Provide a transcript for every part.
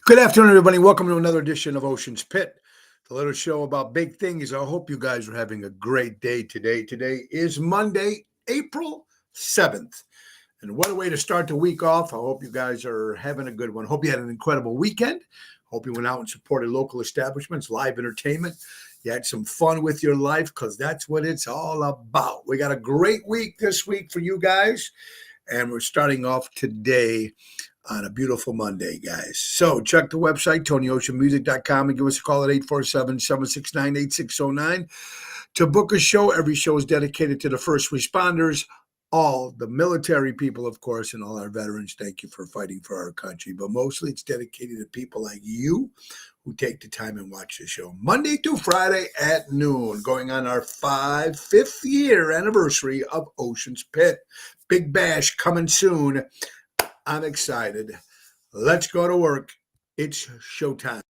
Good afternoon, everybody. Welcome to another edition of Ocean's Pit, the little show about big things. I hope you guys are having a great day today. Today is Monday, April 7th. And what a way to start the week off. I hope you guys are having a good one. Hope you had an incredible weekend. Hope you went out and supported local establishments, live entertainment. You had some fun with your life because that's what it's all about. We got a great week this week for you guys. And we're starting off today on a beautiful Monday, guys. So check the website, TonyOceanMusic.com, and give us a call at 847-769-8609 to book a show. Every show is dedicated to the first responders, all the military people, of course, and all our veterans. Thank you for fighting for our country. But mostly it's dedicated to people like you who take the time and watch the show Monday through Friday at noon, going on our fifth year anniversary of Ocean's Pit. Big bash coming soon. I'm excited. Let's go to work. It's showtime.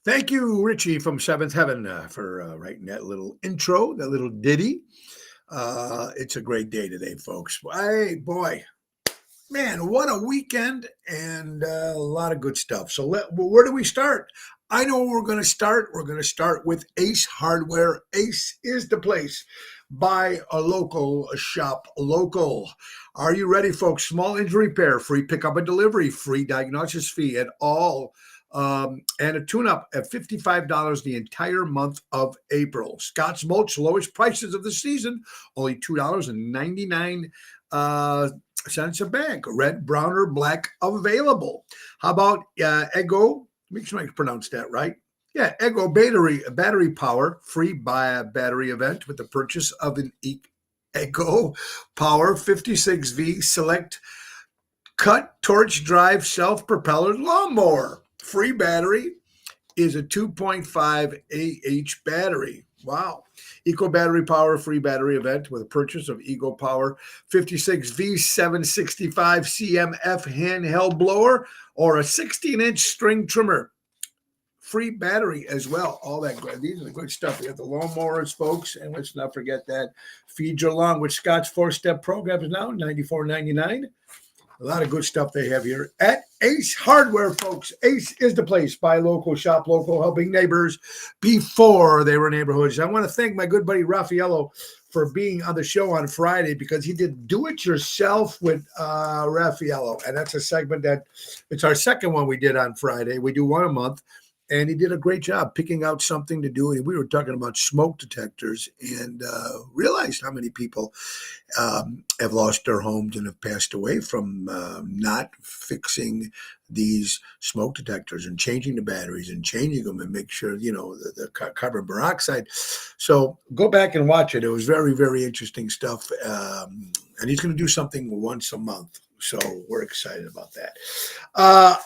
Thank you, Richie from Seventh Heaven, for writing that little intro, that little ditty. It's a great day today, folks. Hey, boy, man, what a weekend and a lot of good stuff. So where do we start? I know where we're going to start. We're going to start with Ace Hardware. Ace is the place. Buy a local, shop local. Are you ready, folks? Small injury repair, free pickup and delivery, free diagnosis fee at all. And a tune-up at $55 the entire month of April. Scott's Mulch, lowest prices of the season, only $2.99 cents a bag. Red, brown, or black available. How about Ego? Make sure I pronounce that right. Yeah, Ego battery power, free battery event with the purchase of an Ego Power 56V Select Cut Torch Drive Self-Propellered Lawnmower. Free battery is a 2.5 AH battery. Wow. Eco Battery Power free battery event with a purchase of Eco Power 56V 765 CMF handheld blower or a 16-inch string trimmer. Free battery as well. All that good. These are the good stuff. We have the lawnmowers, folks, and let's not forget that Feed Your Lawn with Scott's 4-step program is now $94.99. A lot of good stuff they have here at Ace Hardware, folks. Ace is the place. Buy local, shop local, helping neighbors before they were neighborhoods. I want to thank my good buddy Raffaello for being on the show on Friday because he did Do It Yourself with Raffaello. And that's a segment that it's our second one we did on Friday. We do one a month. And he did a great job picking out something to do. We were talking about smoke detectors and realized how many people have lost their homes and have passed away from not fixing these smoke detectors and changing the batteries and changing them and make sure, the carbon monoxide. So go back and watch it. It was very, very interesting stuff. And he's going to do something once a month. So we're excited about that.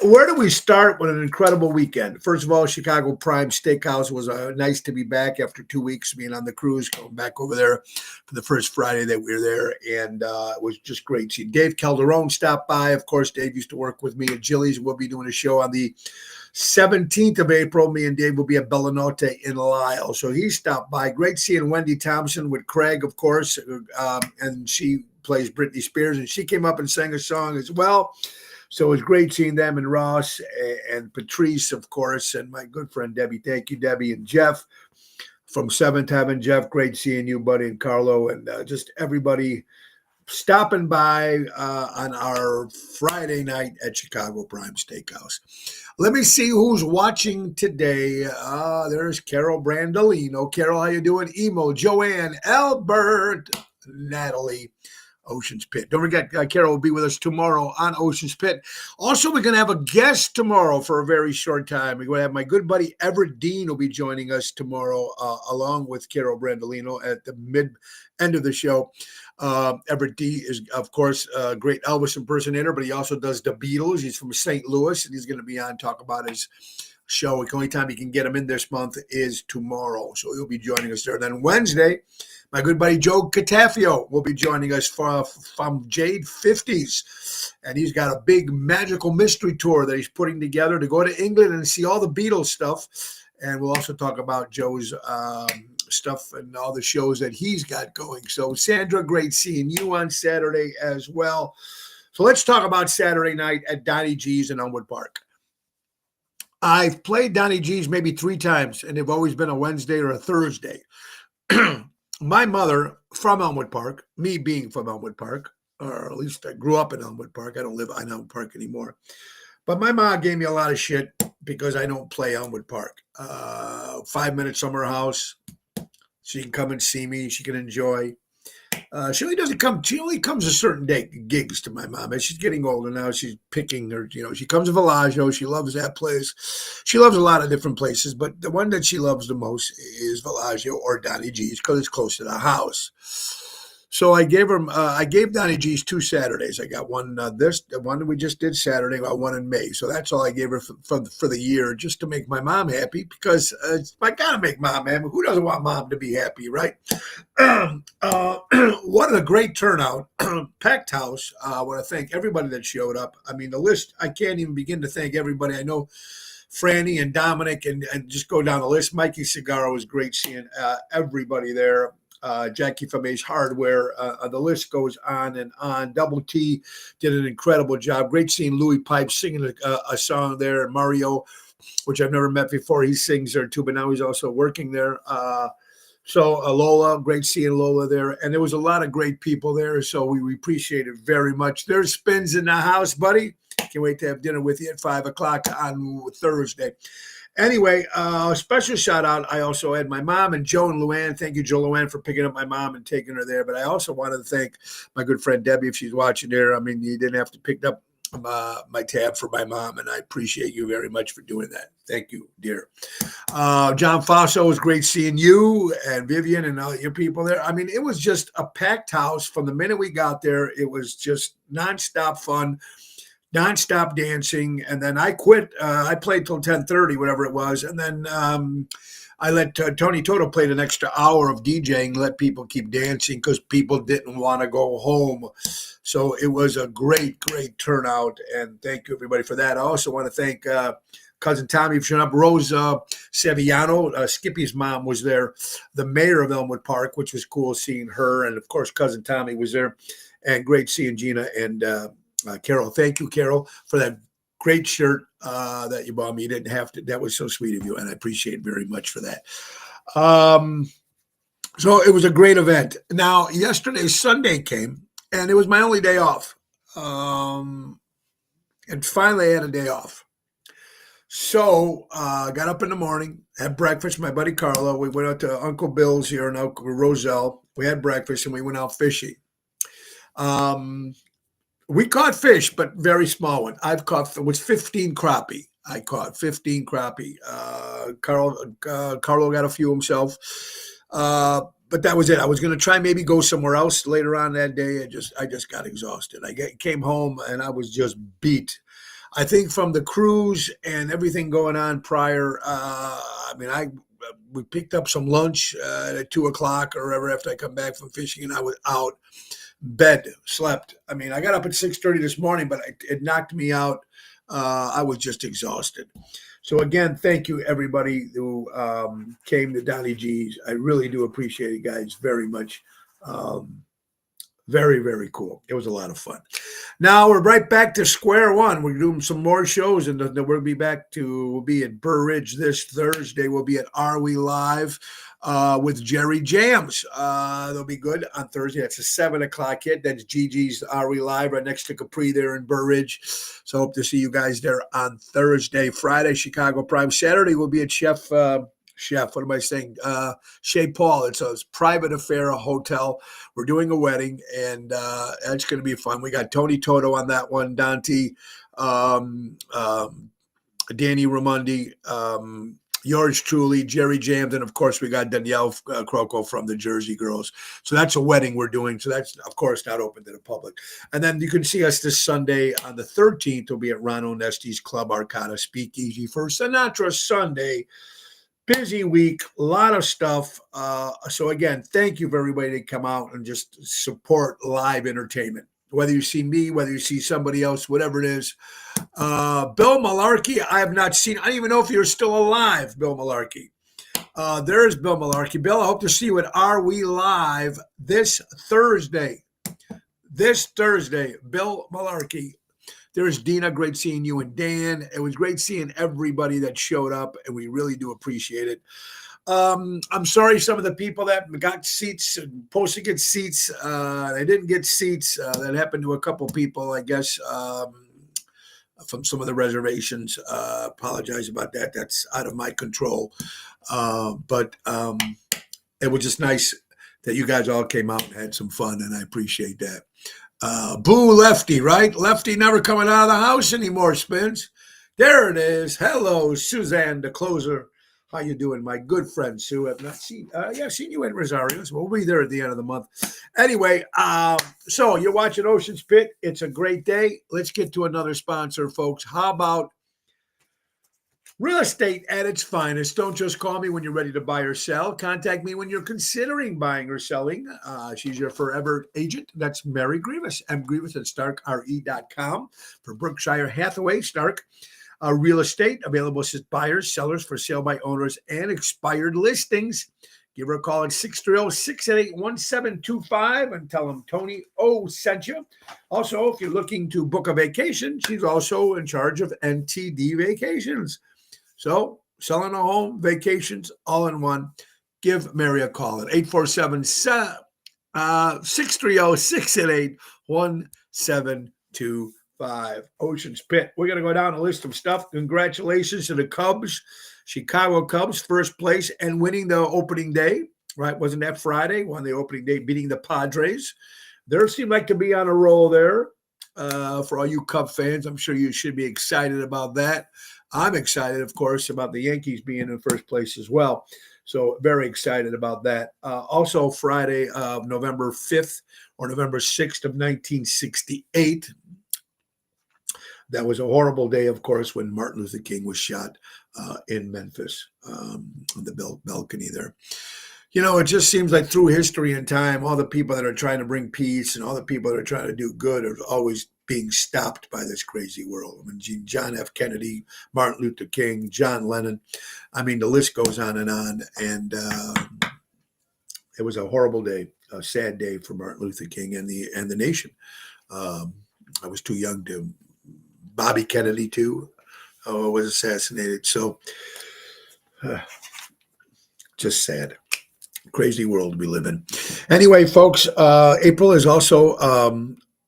Where do we start with an incredible weekend? First of all, Chicago Prime Steakhouse was nice to be back after 2 weeks being on the cruise, going back over there for the first Friday that we were there. And it was just great. See, Dave Calderon stopped by. Of course, Dave used to work with me at Jilly's. We'll be doing a show on the 17th of April. Me and Dave will be at Bellanotte in Lisle. So he stopped by. Great seeing Wendy Thompson with Craig, of course. And she plays Britney Spears, and she came up and sang a song as well. So it was great seeing them, and Ross and Patrice, of course, and my good friend Debbie. Thank you, Debbie, and Jeff from Seventh Heaven. Jeff, great seeing you, buddy, and Carlo, and just everybody stopping by on our Friday night at Chicago Prime Steakhouse. Let me see who's watching today. There's Carol Brandolino. Carol, how you doing? Emo, Joanne, Albert, Natalie. Ocean's Pit. Don't forget, Carol will be with us tomorrow on Ocean's Pit. Also, we're going to have a guest tomorrow for a very short time. We're going to have my good buddy Everett Dean will be joining us tomorrow, along with Carol Brandolino at the end of the show. Everett D is, of course, a great Elvis impersonator, but he also does the Beatles. He's from St. Louis, and he's going to be on talk about his show. The only time you can get him in this month is tomorrow, so he'll be joining us there. Then Wednesday, my good buddy Joe Catafio will be joining us from Jade 50s, and he's got a big magical mystery tour that he's putting together to go to England and see all the Beatles stuff. And we'll also talk about Joe's stuff and all the shows that he's got going. So, Sandra, great seeing you on Saturday as well. So let's talk about Saturday night at Donnie G's in Elmwood Park. I've played Donnie G's maybe 3 times, and they've always been a Wednesday or a Thursday. My mother from Elmwood Park, me being from Elmwood Park, or at least I grew up in Elmwood Park. I don't live in Elmwood Park anymore. But my mom gave me a lot of shit because I don't play Elmwood Park. 5 minutes from her house. She can come and see me. She can enjoy. She only doesn't come. She only comes a certain day gigs to my mom. As she's getting older now, she's picking her. She comes to Villaggio. She loves that place. She loves a lot of different places, but the one that she loves the most is Villaggio or Donnie G's because it's close to the house. So I gave Donnie G's 2 Saturdays. I got one the one we just did Saturday, got one in May. So that's all I gave her for the year, just to make my mom happy, because I got to make mom happy. Who doesn't want mom to be happy, right? What a great turnout. Packed house. I want to thank everybody that showed up. I mean, the list, I can't even begin to thank everybody. I know Franny and Dominic and just go down the list. Mikey Cigarro was great seeing everybody there. Jackie from Ace Hardware. The list goes on and on. Double T did an incredible job. Great seeing Louis Pipes singing a song there. And Mario, which I've never met before, he sings there too, but now he's also working there. So Lola, great seeing Lola there. And there was a lot of great people there, so we appreciate it very much. There's Spins in the house, buddy. Can't wait to have dinner with you at 5 o'clock on Thursday. Anyway, special shout out. I also had my mom and Joe and Luann. Thank you, Joe Luann, for picking up my mom and taking her there. But I also wanted to thank my good friend Debbie, if she's watching there. I mean, you didn't have to pick up my tab for my mom, and I appreciate you very much for doing that. Thank you, dear. John Faso, it was great seeing you and Vivian and all your people there. I mean, it was just a packed house from the minute we got there. It was just nonstop fun. Nonstop dancing, and then I quit. I played till 10:30, whatever it was, and then I let Tony Toto play an extra hour of DJing, let people keep dancing because people didn't want to go home. So it was a great, great turnout, and thank you everybody for that. I also want to thank Cousin Tommy for showing up. Rose Saviano, Skippy's mom, was there. The mayor of Elmwood Park, which was cool seeing her, and of course Cousin Tommy was there, and great seeing Gina and Carol. Thank you, Carol, for that great shirt that you bought me. You didn't have to. That was so sweet of you, and I appreciate very much for that. So it was a great event. Now, yesterday, Sunday came, and it was my only day off. And finally, I had a day off. So I got up in the morning, had breakfast with my buddy Carlo. We went out to Uncle Bill's here in Roselle. We had breakfast, and we went out fishing. We caught fish, but very small one. It was 15 crappie. I caught 15 crappie. Carlo got a few himself. But that was it. I was going to try maybe go somewhere else later on that day. I just got exhausted. Came home and I was just beat. I think from the cruise and everything going on prior, we picked up some lunch at 2 o'clock or whatever after I come back from fishing, and I was out. Bed, slept. I mean, I got up at 6:30 this morning, but it knocked me out. I was just exhausted. So again, thank you everybody who came to Donnie G's. I really do appreciate it, guys, very much. Very, very cool. It was a lot of fun. Now we're right back to square one. We're doing some more shows, and we'll be we'll be at Burr Ridge this Thursday. We'll be at Are We Live with Jerry Jams. They'll be good on Thursday. That's a 7 o'clock hit. That's Gigi's Are We Live right next to Capri there in Burr Ridge. So hope to see you guys there on Thursday. Friday, Chicago Prime. Saturday, we'll be at Chef chef. What am I saying? Chez Paul. It's a private affair, a hotel. We're doing a wedding, and it's going to be fun. We got Tony Toto on that one, Dante, Danny Ramundi, yours truly, Jerry Jams, and of course we got Danielle Croco from the Jersey Girls. So that's a wedding we're doing. So that's of course not open to the public. And then you can see us this Sunday on the 13th. We'll be at Ron Onesti's Club Arcata Speakeasy for Sinatra Sunday. Busy week, a lot of stuff. So again, thank you for everybody to come out and just support live entertainment. Whether you see me, whether you see somebody else, whatever it is. Bill Malarkey, I have not seen. I don't even know if you're still alive, Bill Malarkey. There's Bill Malarkey. Bill, I hope to see you at Are We Live this Thursday. This Thursday, Bill Malarkey. There's Dina. Great seeing you and Dan. It was great seeing everybody that showed up, and we really do appreciate it. I'm sorry, some of the people that got seats, supposed to get seats, they didn't get seats. That happened to a couple people, I guess, from some of the reservations. Apologize about that. That's out of my control. But it was just nice that you guys all came out and had some fun, and I appreciate that. Boo Lefty, right? Lefty never coming out of the house anymore, Spins. There it is. Hello, Suzanne, the closer. How you doing, my good friend Sue? I've not seen, seen you in Rosario. So we'll be there at the end of the month. Anyway, so you're watching Ocean's Pit. It's a great day. Let's get to another sponsor, folks. How about real estate at its finest? Don't just call me when you're ready to buy or sell. Contact me when you're considering buying or selling. She's your forever agent. That's Mary Grievous, mgrievous at starkre.com. For Berkshire Hathaway, Stark. Real estate, available to buyers, sellers, for sale by owners, and expired listings. Give her a call at 630-688-1725 and tell them Tony O sent you. Also, if you're looking to book a vacation, she's also in charge of NTD Vacations. So, selling a home, vacations, all in one. Give Mary a call at 847-630-688-1725. Ocean's Pit. We're going to go down a list of stuff. Congratulations to the Cubs, Chicago Cubs, first place and winning the opening day, right? Wasn't that Friday? Won the opening day, beating the Padres. They seem like to be on a roll there. For all you Cub fans, I'm sure you should be excited about that. I'm excited, of course, about the Yankees being in first place as well. So very excited about that. Also, Friday, November 5th or November 6th of 1968, that was a horrible day, of course, when Martin Luther King was shot in Memphis on the balcony there. You know, it just seems like through history and time, all the people that are trying to bring peace and all the people that are trying to do good are always being stopped by this crazy world. I mean, John F. Kennedy, Martin Luther King, John Lennon. I mean, the list goes on. And it was a horrible day, a sad day for Martin Luther King and the nation. I was too young to. Bobby Kennedy, too, was assassinated. So just sad. Crazy world we live in. Anyway, folks, April is also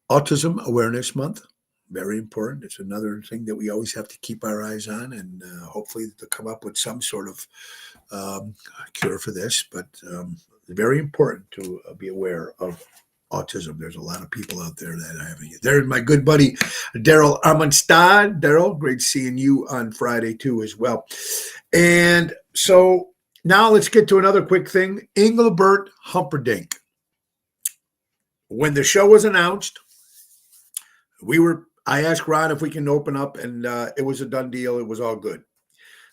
Autism Awareness Month. Very important. It's another thing that we always have to keep our eyes on, and hopefully to come up with some sort of cure for this. But very important to be aware of autism. There's a lot of people out there that are having it. There's my good buddy, Daryl Armanstad. Daryl, great seeing you on Friday too as well. And so now let's get to another quick thing. Engelbert Humperdinck. When the show was announced, I asked Ron if we can open up, and it was a done deal. It was all good.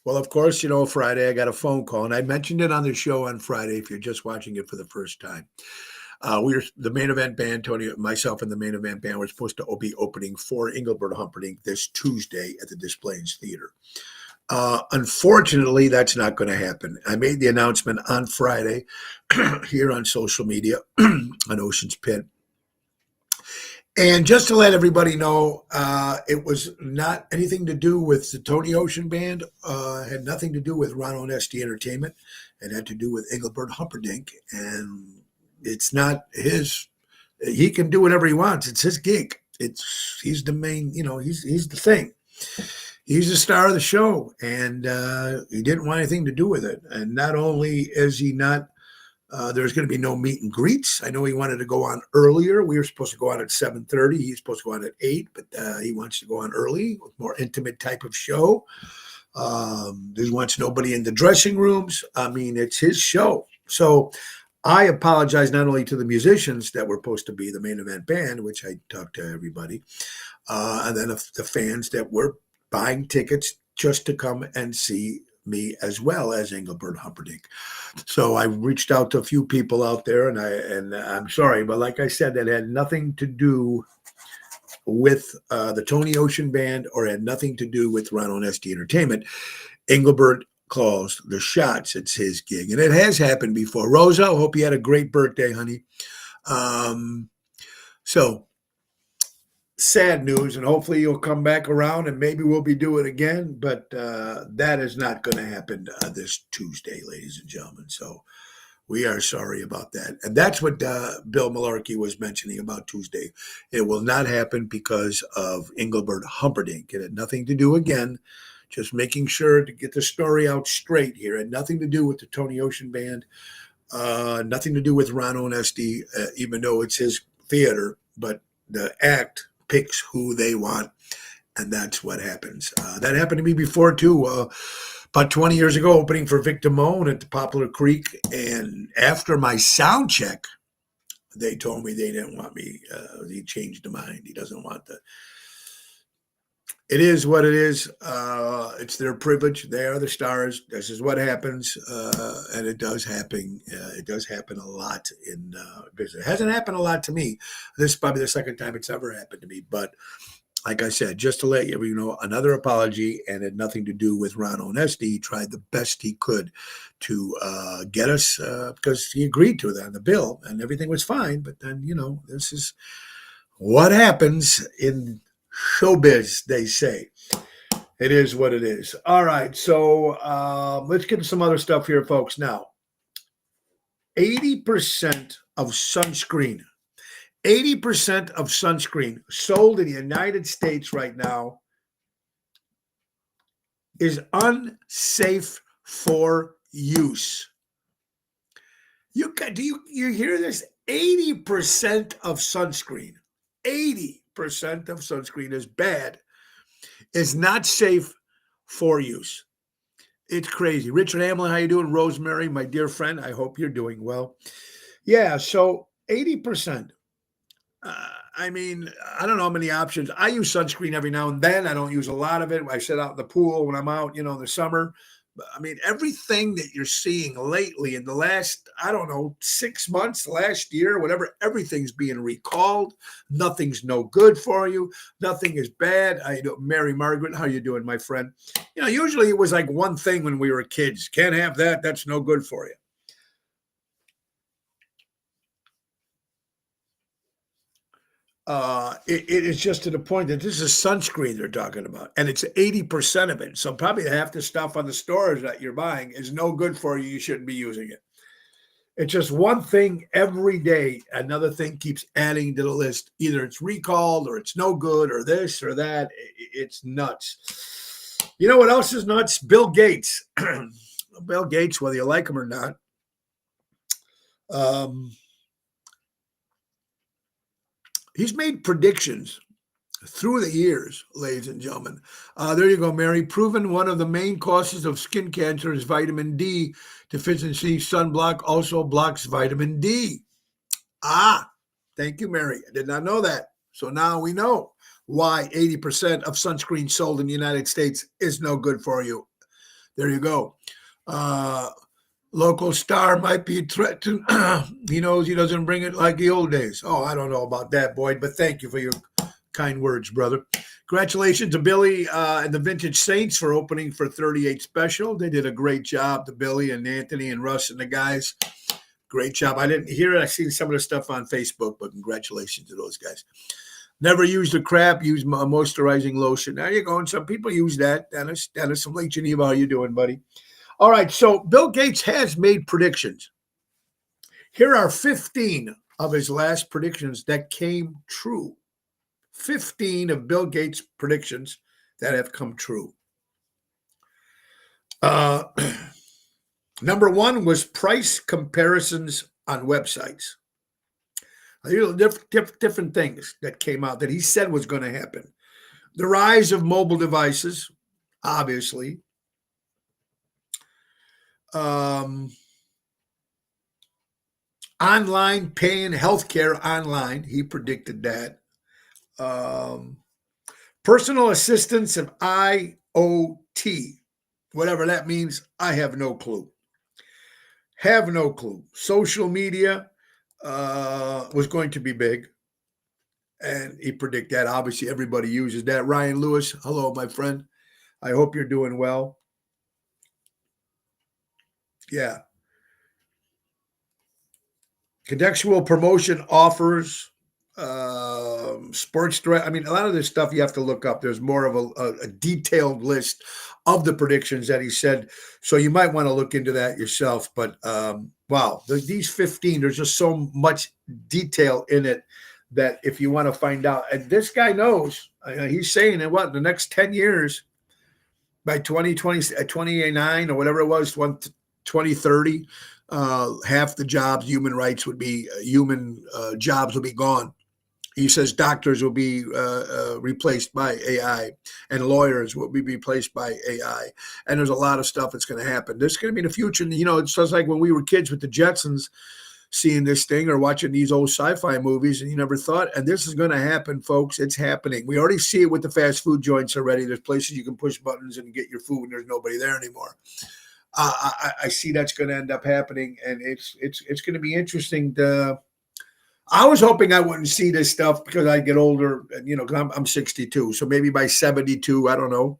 Well, of course, Friday I got a phone call, and I mentioned it on the show on Friday if you're just watching it for the first time. We were the main event band, Tony, myself, and the main event band were supposed to be opening for Engelbert Humperdinck this Tuesday at the Des Plaines Theater. Unfortunately, that's not going to happen. I made the announcement on Friday here on social media on Ocean's Pit. And just to let everybody know, it was not anything to do with the Tony Ocean Band, had nothing to do with Ron Onesti Entertainment. It had to do with Engelbert Humperdinck, and it's not his. He can do whatever he wants. It's his gig. He's the main. He's the thing. he's the star of the show, and he didn't want anything to do with it. And not only is he not, there's going to be no meet and greets. I know he wanted to go on earlier. We were supposed to go on at 7:30. He's supposed to go on at 8, but he wants to go on early, more intimate type of show. He wants nobody in the dressing rooms. I mean, it's his show. So I apologize not only to the musicians that were supposed to be the main event band, which I talked to everybody, and then the fans that were buying tickets just to come and see me as well as Engelbert Humperdinck. So I reached out to a few people out there, and I'm sorry, but like I said, that had nothing to do with the Tony Ocean Band or had nothing to do with Ron Onesti Entertainment. Engelbert calls the shots. It's his gig, and it has happened before. Rosa, hope you had a great birthday, honey. So sad news, and hopefully you'll come back around and maybe we'll be doing it again, but that is not going to happen this Tuesday, ladies and gentlemen. So we are sorry about that. And that's what Bill Malarkey was mentioning about Tuesday. It will not happen because of Engelbert Humperdinck. It had nothing to do, again, just making sure to get the story out straight here. It had nothing to do with the Tony Ocean Band, nothing to do with Ron Onesti, even though it's his theater, but the act picks who they want, and that's what happens. That happened to me before, too. About 20 years ago, opening for Vic Damone at the Poplar Creek, and after my sound check, they told me they didn't want me. He changed his mind. He doesn't want the. It is what it is. It's their privilege. They are the stars. This is what happens, and it does happen. It does happen a lot in business. It hasn't happened a lot to me. This is probably the second time it's ever happened to me, but like I said, just to let you know, another apology, and it had nothing to do with Ron Onesti. He tried the best he could to get us, because he agreed to it on the bill, and everything was fine. But then, this is what happens in showbiz, they say. It is what it is. All right, so let's get to some other stuff here, folks. Now, 80% of sunscreen 80% of sunscreen sold in the United States right now is unsafe for use. You hear this? 80% of sunscreen, 80% of sunscreen is bad, is not safe for use. It's crazy. Richard Hamlin, how you doing? Rosemary, my dear friend, I hope you're doing well. Yeah, so 80%. I mean, I don't know how many options. I use sunscreen every now and then. I don't use a lot of it. I sit out in the pool when I'm out, in the summer. I mean, everything that you're seeing lately in the last, 6 months, last year, whatever, everything's being recalled. Nothing's no good for you. Nothing is bad. Mary Margaret, how you doing, my friend? Usually it was like one thing when we were kids. Can't have that. That's no good for you. It is just to the point that this is sunscreen they're talking about, and it's 80% of it. So probably half the stuff on the stores that you're buying is no good for you. You shouldn't be using it. It's just one thing every day. Another thing keeps adding to the list. Either it's recalled or it's no good or this or that. It's nuts. You know what else is nuts? Bill Gates. Bill Gates, whether you like him or not. He's made predictions through the years, ladies and gentlemen. There you go, Mary. Proven one of the main causes of skin cancer is vitamin D deficiency. Sunblock also blocks vitamin D. Thank you, Mary. I did not know that. So now we know why 80% of sunscreen sold in the United States is no good for you. There you go. Local star might be threatened. He knows he doesn't bring it like the old days. Oh, I don't know about that, Boyd, but thank you for your kind words, brother. Congratulations to Billy and the Vintage Saints for opening for 38 Special. They did a great job, to Billy and Anthony and Russ and the guys. Great job. I didn't hear it. I seen some of the stuff on Facebook, but congratulations to those guys. Never used the crap. Use moisturizing lotion. There you go. And some people use that. Dennis from Lake Geneva, how you doing, buddy? All right, so Bill Gates has made predictions. Here are 15 of his last predictions that came true. 15 of Bill Gates' predictions that have come true. Number one was price comparisons on websites. Different things that came out that he said was going to happen. The rise of mobile devices, obviously. Online paying healthcare online. He predicted that. Personal assistance of IoT, whatever that means, I have no clue. Have no clue. Social media was going to be big. And he predicted that. Obviously, everybody uses that. Ryan Lewis, hello, my friend. I hope you're doing well. Yeah. Contextual promotion offers, sports direct. I mean, a lot of this stuff you have to look up. There's more of a detailed list of the predictions that he said. So you might want to look into that yourself. But wow, these 15, there's just so much detail in it that if you want to find out, and this guy knows, he's saying in the next 10 years, by 2020, 29 or whatever it was, 2030, half the jobs, human rights would be, human jobs will be gone. He says doctors will be replaced by AI and lawyers will be replaced by AI. And there's a lot of stuff that's going to happen. There's going to be in the future. It's just like when we were kids with the Jetsons, seeing this thing or watching these old sci-fi movies, and you never thought, and this is going to happen, folks. It's happening. We already see it with the fast food joints already. There's places you can push buttons and get your food and there's nobody there anymore. I see that's going to end up happening, and it's going to be interesting. I was hoping I wouldn't see this stuff because I get older, and because I'm 62, so maybe by 72, I don't know.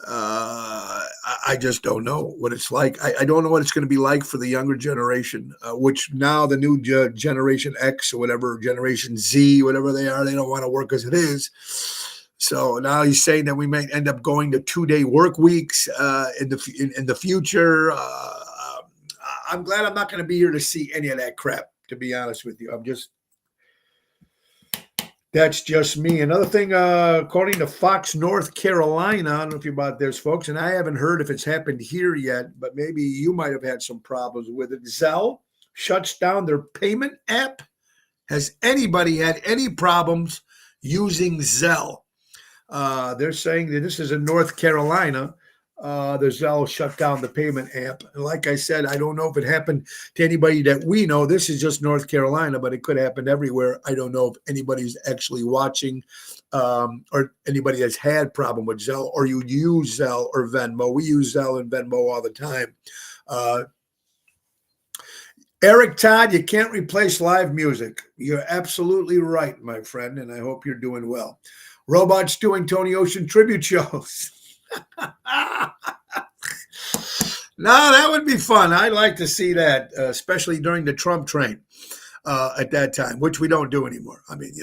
I just don't know what it's like. I don't know what it's going to be like for the younger generation, which now the new Generation X or whatever, Generation Z, whatever they are, they don't want to work as it is. So now he's saying that we might end up going to 2-day work weeks in the future. I'm glad I'm not going to be here to see any of that crap, to be honest with you. That's just me. Another thing, according to Fox North Carolina, I don't know if you're about this, folks, and I haven't heard if it's happened here yet, but maybe you might have had some problems with it. Zelle shuts down their payment app. Has anybody had any problems using Zelle? They're saying that this is in North Carolina. The Zelle shut down the payment app. And like I said, I don't know if it happened to anybody that we know. This is just North Carolina, but it could happen everywhere. I don't know if anybody's actually watching or anybody has had problem with Zelle, or you use Zelle or Venmo. We use Zelle and Venmo all the time. Eric Todd, you can't replace live music. You're absolutely right, my friend, and I hope you're doing well. Robots doing Tony Ocean tribute shows. No, that would be fun. I'd like to see that, especially during the Trump train at that time, which we don't do anymore. I mean,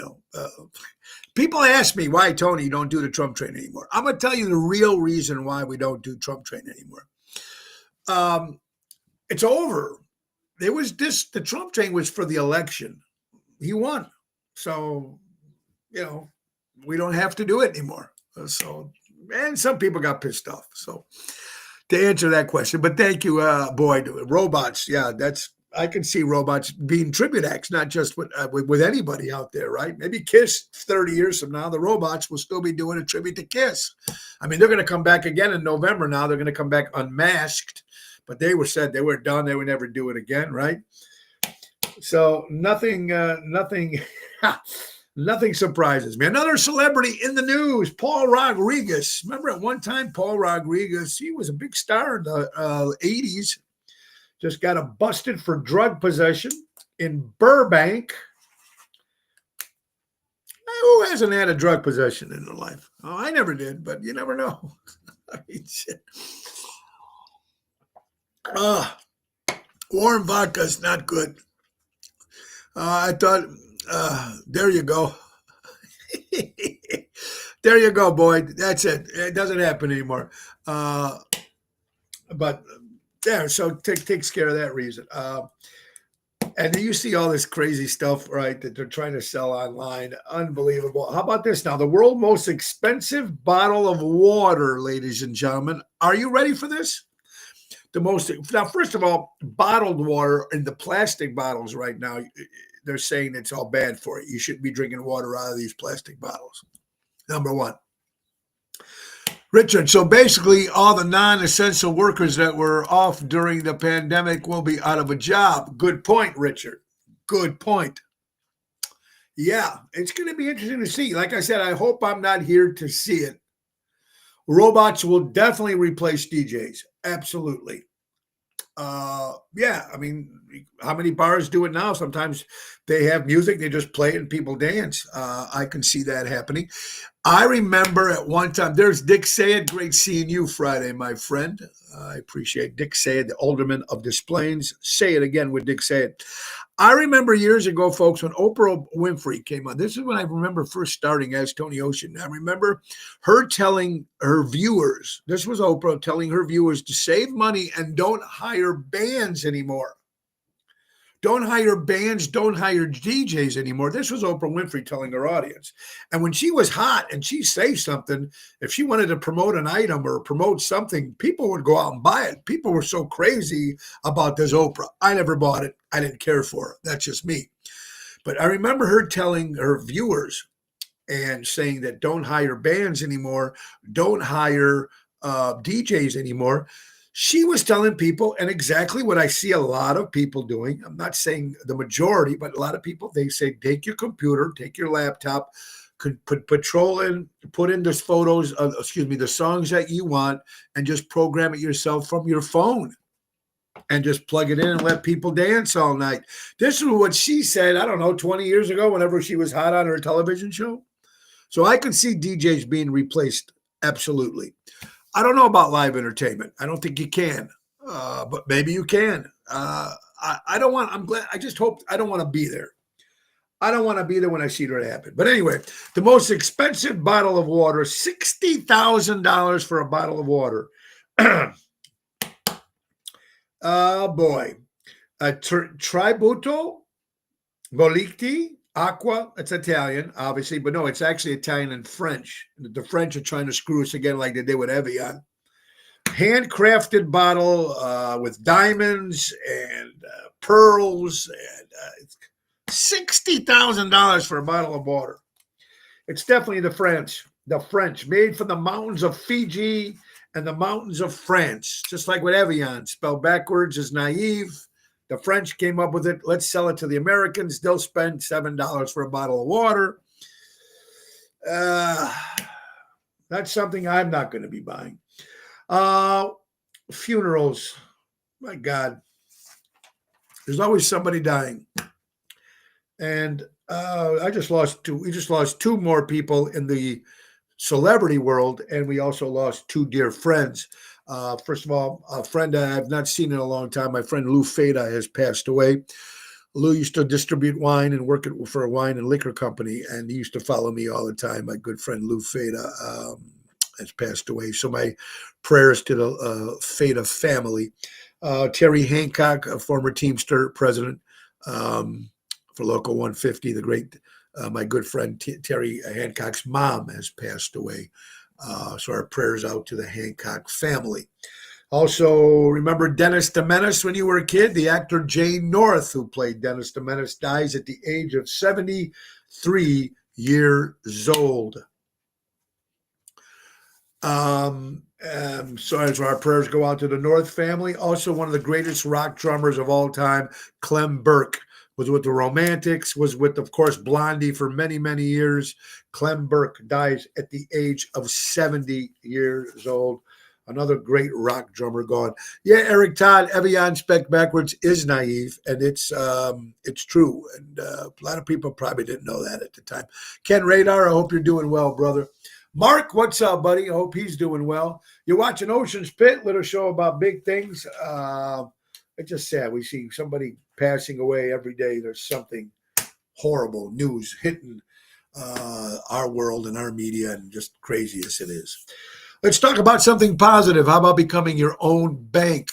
people ask me why, Tony, you don't do the Trump train anymore. I'm going to tell you the real reason why we don't do Trump train anymore. It's over. The Trump train was for the election. He won. So, we don't have to do it anymore. And some people got pissed off. So to answer that question, but thank you, Boyd. Robots. Yeah, I can see robots being tribute acts, not just with anybody out there, right? Maybe Kiss 30 years from now, the robots will still be doing a tribute to Kiss. I mean, they're going to come back again in November now. They're going to come back unmasked, but they said they were done. They would never do it again, right? So nothing surprises me. Another celebrity in the news, Paul Rodriguez. Remember at one time, Paul Rodriguez, he was a big star in the 80s. Just got busted for drug possession in Burbank. Who hasn't had a drug possession in their life? Oh, I never did, but you never know. I mean, shit. Warm vodka is not good. I thought... there you go. There you go, Boyd. That's it. It doesn't happen anymore. But there, so takes care of that reason. And you see all this crazy stuff, right, that they're trying to sell online. Unbelievable. How about this now? The world's most expensive bottle of water, ladies and gentlemen. Are you ready for this? the most. Now, first of all, bottled water in the plastic bottles right now, they're saying it's all bad for you. You shouldn't be drinking water out of these plastic bottles. Number one. Richard, so basically all the non-essential workers that were off during the pandemic will be out of a job. Good point, Richard. Good point. Yeah, it's going to be interesting to see. Like I said, I hope I'm not here to see it. Robots will definitely replace DJs. Absolutely. Yeah, I mean, how many bars do it now? Sometimes they have music, they just play it and people dance. I can see that happening. I remember at one time, there's Dick Sayed. Great seeing you Friday, my friend. I appreciate Dick Sayed, the alderman of Des Plaines. Say it again with Dick Sayed. I remember years ago, folks, when Oprah Winfrey came on. This is when I remember first starting as Tony Ocean. I remember her telling her viewers, this was Oprah telling her viewers to save money and don't hire bands anymore. Don't hire bands, don't hire DJs anymore. This was Oprah Winfrey telling her audience. And when she was hot and she'd say something, if she wanted to promote an item or promote something, people would go out and buy it. People were so crazy about this Oprah. I never bought it. I didn't care for it. That's just me. But I remember her telling her viewers and saying that don't hire bands anymore, don't hire DJs anymore. She was telling people, and exactly what I see a lot of people doing. I'm not saying the majority, but a lot of people, they say, take your computer, take your laptop, put in those photos of, the songs that you want, and just program it yourself from your phone and just plug it in and let people dance all night. This is what she said, I don't know, 20 years ago, whenever she was hot on her television show. So I can see DJs being replaced. Absolutely. I don't know about live entertainment. I don't think you can, but maybe you can. I don't want, I'm glad, I just hope, I don't want to be there. I don't want to be there when I see that happen. But anyway, the most expensive bottle of water, $60,000 for a bottle of water. Oh, boy. Tributo Volicti Aqua. It's Italian, obviously, but no, it's actually Italian and French. The French are trying to screw us again like they did with Evian. Handcrafted bottle with diamonds and pearls, and $60,000 for a bottle of water. It's definitely the French, made from the mountains of Fiji and the mountains of France, just like with Evian. Spelled backwards is naive. The French came up with it. Let's sell it to the Americans. They'll spend $7 for a bottle of water. That's something I'm not going to be buying. Funerals. My God. There's always somebody dying. And we just lost two more people in the celebrity world, and we also lost two dear friends. First of all, a friend I've not seen in a long time, my friend Lou Feda, has passed away. Lou used to distribute wine and work for a wine and liquor company, and he used to follow me all the time. My good friend Lou Feda has passed away. So my prayers to the Feda family. Terry Hancock, a former Teamster president for Local 150, the great, my good friend Terry Hancock's mom has passed away. So our prayers out to the Hancock family. Also, remember Dennis the Menace when you were a kid? The actor Jane North, who played Dennis the Menace, dies at the age of 73 years old. So as our prayers go out to the North family. Also, one of the greatest rock drummers of all time, Clem Burke, was with the Romantics, was with, of course, Blondie for many, many years. Clem Burke dies at the age of 70 years old. Another great rock drummer gone. Yeah, Eric Todd, Evian spec backwards is naive, and it's true. And a lot of people probably didn't know that at the time. Ken Radar, I hope you're doing well, brother. Mark, what's up, buddy? I hope he's doing well. You're watching Ocean's Pit, little show about big things. It's just sad. We see somebody passing away every day. There's something horrible news hitting our world and our media, and just crazy as it is. Let's talk about something positive. How about becoming your own bank?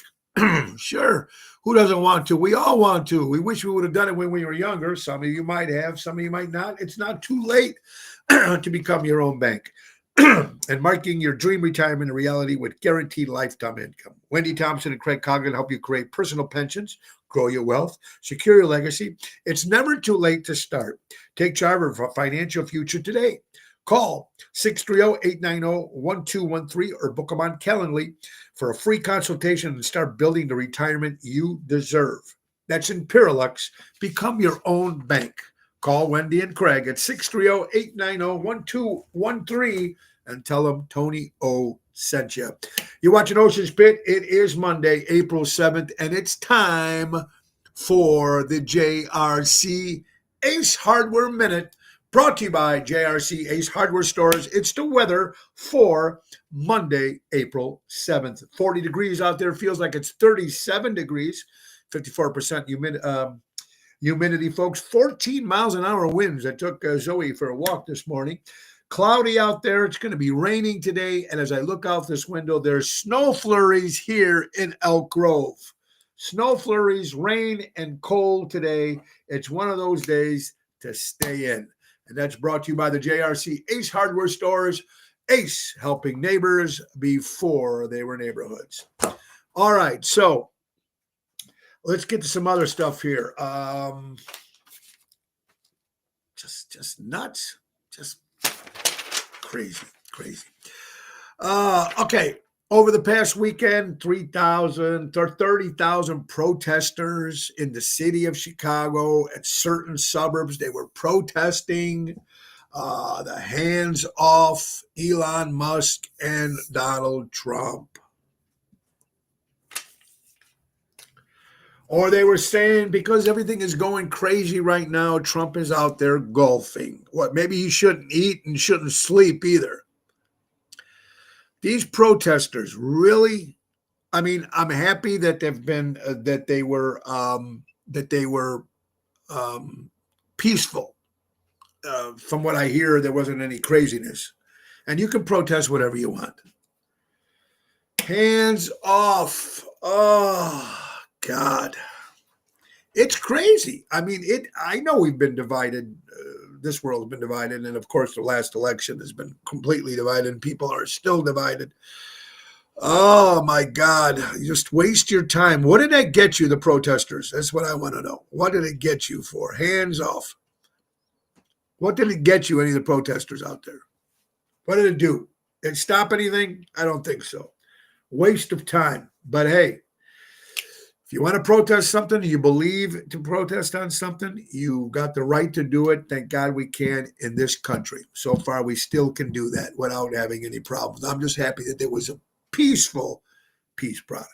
Sure. Who doesn't want to? We all want to. We wish we would have done it when we were younger. Some of you might have, some of you might not. It's not too late to become your own bank. and making your dream retirement a reality with guaranteed lifetime income. Wendy Thompson and Craig Coughlin help you create personal pensions, grow your wealth, secure your legacy. It's never too late to start. Take charge of a financial future today. Call 630-890-1213 or book them on Calendly for a free consultation and start building the retirement you deserve. That's in Imperialux. Become your own bank. Call Wendy and Craig at 630-890-1213 and tell them Tony O sent you. You're watching Ocean's Pit. It is Monday, April 7th, and it's time for the JRC Ace Hardware Minute, brought to you by JRC Ace Hardware Stores. It's the weather for Monday, April 7th. 40 degrees out there. Feels like it's 37 degrees, 54% humidity, folks. 14 miles an hour winds. I took Zoe for a walk this morning. Cloudy out there. It's going to be raining today. And as I look out this window, there's snow flurries here in Elk Grove. Snow flurries, rain, and cold today. It's one of those days to stay in. And that's brought to you by the JRC Ace Hardware Stores. Ace, helping neighbors before they were neighborhoods. All right, so let's get to some other stuff here. Just nuts. Just crazy. Okay. Over the past weekend, 3,000 or 30,000 protesters in the city of Chicago at certain suburbs. They were protesting the hands off Elon Musk and Donald Trump. Or they were saying because everything is going crazy right now, Trump is out there golfing. What? Maybe he shouldn't eat and shouldn't sleep either. These protesters really, I mean, I'm happy that they've been that they were peaceful. From what I hear, there wasn't any craziness, and you can protest whatever you want. Hands off! Oh God, it's crazy. I mean, I know we've been divided. This world has been divided. And of course, the last election has been completely divided and people are still divided. Oh my God. You just waste your time. What did that get you, the protesters? That's what I want to know. What did it get you for? Hands off. What did it get you, any of the protesters out there? What did it do? Did it stop anything? I don't think so. Waste of time. But hey, if you want to protest something, you believe to protest on something, you got the right to do it. Thank God we can in this country. So far, we still can do that without having any problems. I'm just happy that there was a peaceful peace product.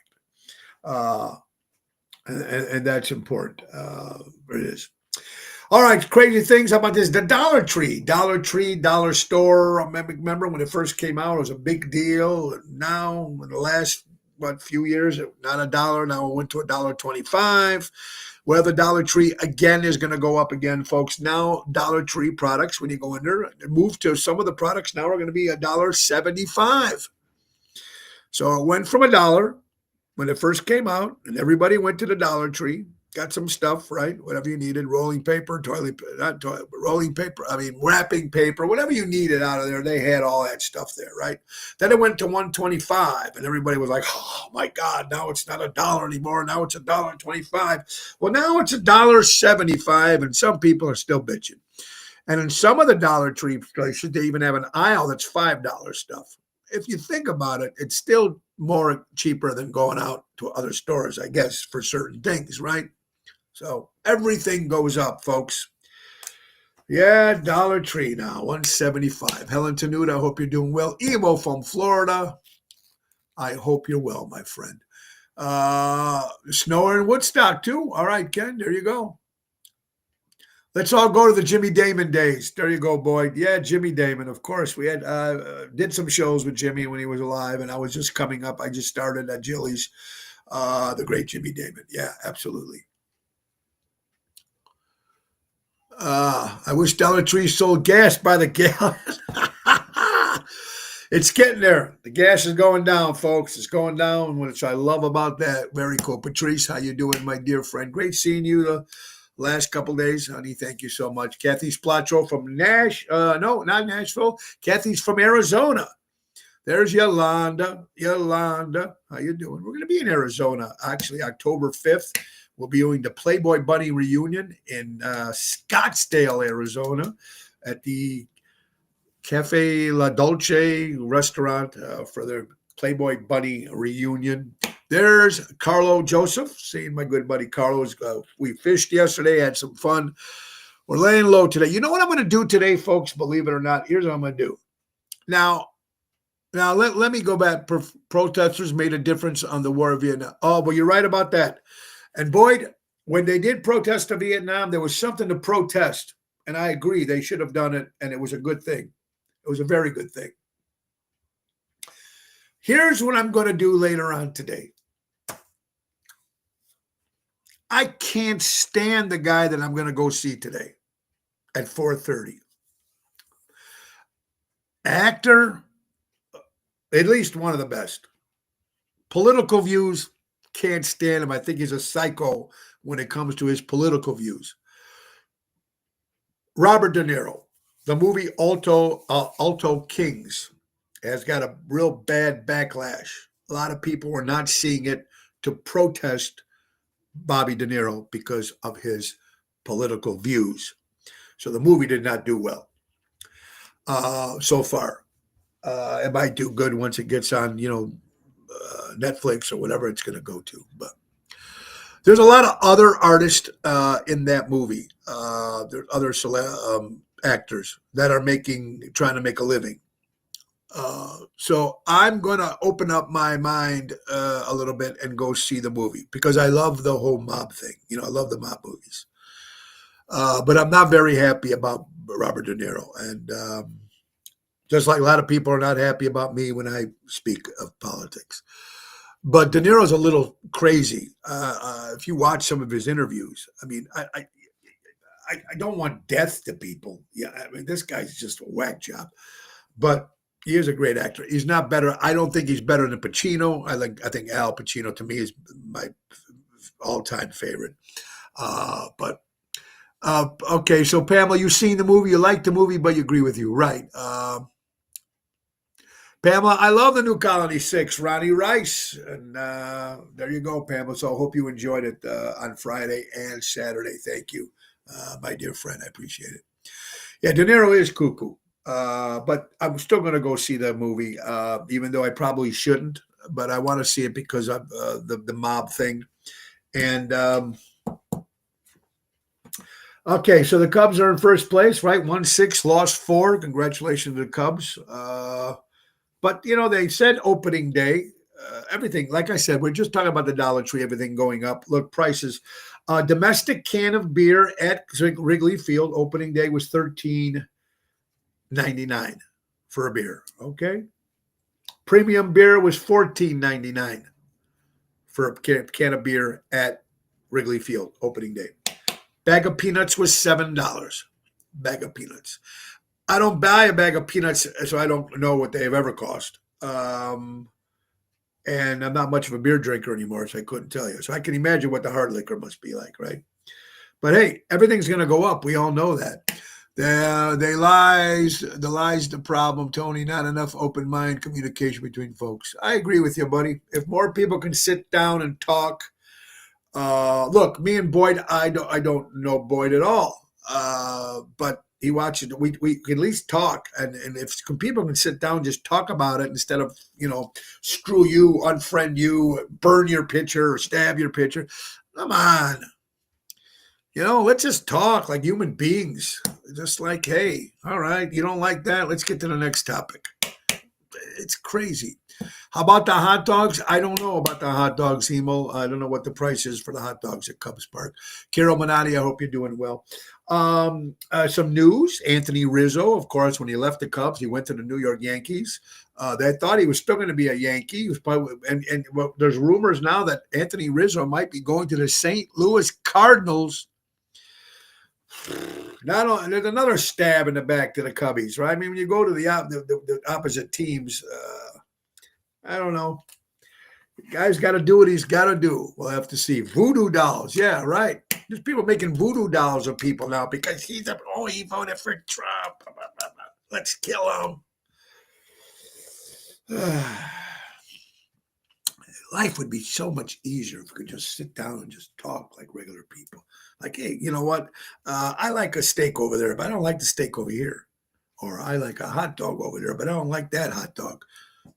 And that's important. It is. All right, crazy things. How about this? The Dollar Tree, Dollar Store. Remember when it first came out, it was a big deal. Now, in the last few years, not $1. Now it went to $1.25. Well, the Dollar Tree again is going to go up again, folks. Now Dollar Tree products, when you go in there, move to some of the products now are going to be $1.75. So it went from $1 when it first came out, and everybody went to the Dollar Tree, got some stuff, right? Whatever you needed, rolling paper, wrapping paper, whatever you needed out of there, they had all that stuff there, right? Then it went to $1.25, and everybody was like, oh my God, now it's not $1 anymore. Now it's $1.25. Well, now it's $1.75, and some people are still bitching. And in some of the Dollar Tree places, they even have an aisle that's $5 stuff. If you think about it, it's still more cheaper than going out to other stores, I guess, for certain things, right? So everything goes up, folks. Yeah, Dollar Tree now, $1.75. Helen Tenuta, I hope you're doing well. Emo from Florida, I hope you're well, my friend. Snow in Woodstock, too. All right, Ken, there you go. Let's all go to the Jimmy Damon days. There you go, Boyd. Yeah, Jimmy Damon, of course. We had did some shows with Jimmy when he was alive, and I was just coming up. I just started at Jilly's, the great Jimmy Damon. Yeah, absolutely. I wish Dollar Tree sold gas by the gallon. It's getting there. The gas is going down, folks. It's going down, which I love about that. Very cool. Patrice, how you doing, my dear friend? Great seeing you the last couple days, honey. Thank you so much. Kathy Splotro from no, not Nashville. Kathy's from Arizona. There's Yolanda. Yolanda, how you doing? We're going to be in Arizona, actually, October 5th. We'll be doing the Playboy Bunny reunion in Scottsdale, Arizona, at the Cafe La Dolce restaurant for their Playboy Bunny reunion. There's Carlo Joseph, seeing my good buddy Carlos. We fished yesterday, had some fun. We're laying low today. You know what I'm going to do today, folks? Believe it or not, here's what I'm going to do. Now let me go back. Protesters made a difference on the war of Vietnam. Oh, well, you're right about that. And Boyd, when they did protest to Vietnam, there was something to protest. And I agree, they should have done it, and it was a good thing. It was a very good thing. Here's what I'm going to do later on today. I can't stand the guy that I'm going to go see today at 4:30. Actor, at least one of the best. Political views, can't stand him. I think he's a psycho when it comes to his political views. Robert De Niro, the movie Alto Kings has got a real bad backlash. A lot of people were not seeing it to protest Bobby De Niro because of his political views. So the movie did not do well so far. It might do good once it gets on, Netflix or whatever it's going to go to. But there's a lot of other artists in that movie. There's other actors that are trying to make a living. So I'm going to open up my mind a little bit and go see the movie because I love the whole mob thing. I love the mob movies. But I'm not very happy about Robert De Niro. And just like a lot of people are not happy about me when I speak of politics. But De Niro's a little crazy. If you watch some of his interviews, I mean, I don't want death to people. Yeah, I mean, this guy's just a whack job. But he is a great actor. He's not better. I don't think he's better than Pacino. I think Al Pacino to me is my all-time favorite. Okay, so Pamela, you've seen the movie. You like the movie, but you agree with you, right? Pamela, I love the new Colony 6, Ronnie Rice. And there you go, Pamela. So I hope you enjoyed it on Friday and Saturday. Thank you, my dear friend. I appreciate it. Yeah, De Niro is cuckoo. But I'm still going to go see the movie, even though I probably shouldn't. But I want to see it because of the mob thing. And okay, so the Cubs are in first place, right? 1-6, lost 4. Congratulations to the Cubs. But, they said opening day, everything, like I said, we're just talking about the Dollar Tree, everything going up. Look, prices. Domestic can of beer at Wrigley Field opening day was $13.99 for a beer, okay? Premium beer was $14.99 for a can of beer at Wrigley Field opening day. Bag of peanuts was $7. Bag of peanuts. I don't buy a bag of peanuts, so I don't know what they have ever cost. And I'm not much of a beer drinker anymore, so I couldn't tell you. So I can imagine what the hard liquor must be like, right? But hey, everything's going to go up. We all know that. The lies, the problem, Tony. Not enough open mind communication between folks. I agree with you, buddy. If more people can sit down and talk. Look, me and Boyd, I don't know Boyd at all. But he watches. We can at least talk, and if people can sit down, and just talk about it instead of screw you, unfriend you, burn your picture, or stab your picture. Come on, let's just talk like human beings. Just like, hey, all right, you don't like that? Let's get to the next topic. It's crazy. How about the hot dogs? I don't know about the hot dogs, Hemo. I don't know what the price is for the hot dogs at Cubs Park. Carol Minotti, I hope you're doing well. Some news. Anthony Rizzo, of course, when he left the Cubs, he went to the New York Yankees. They thought he was still going to be a Yankee. He was probably, and well, there's rumors now that Anthony Rizzo might be going to the St. Louis Cardinals. There's another stab in the back to the Cubbies, right? I mean, when you go to the opposite teams, I don't know. The guy's got to do what he's got to do. We'll have to see. Voodoo dolls. Yeah, right. There's people making voodoo dolls of people now because he voted for Trump. Let's kill him. Life would be so much easier if we could just sit down and just talk like regular people. Like, hey, you know what? I like a steak over there, but I don't like the steak over here. Or I like a hot dog over there, but I don't like that hot dog.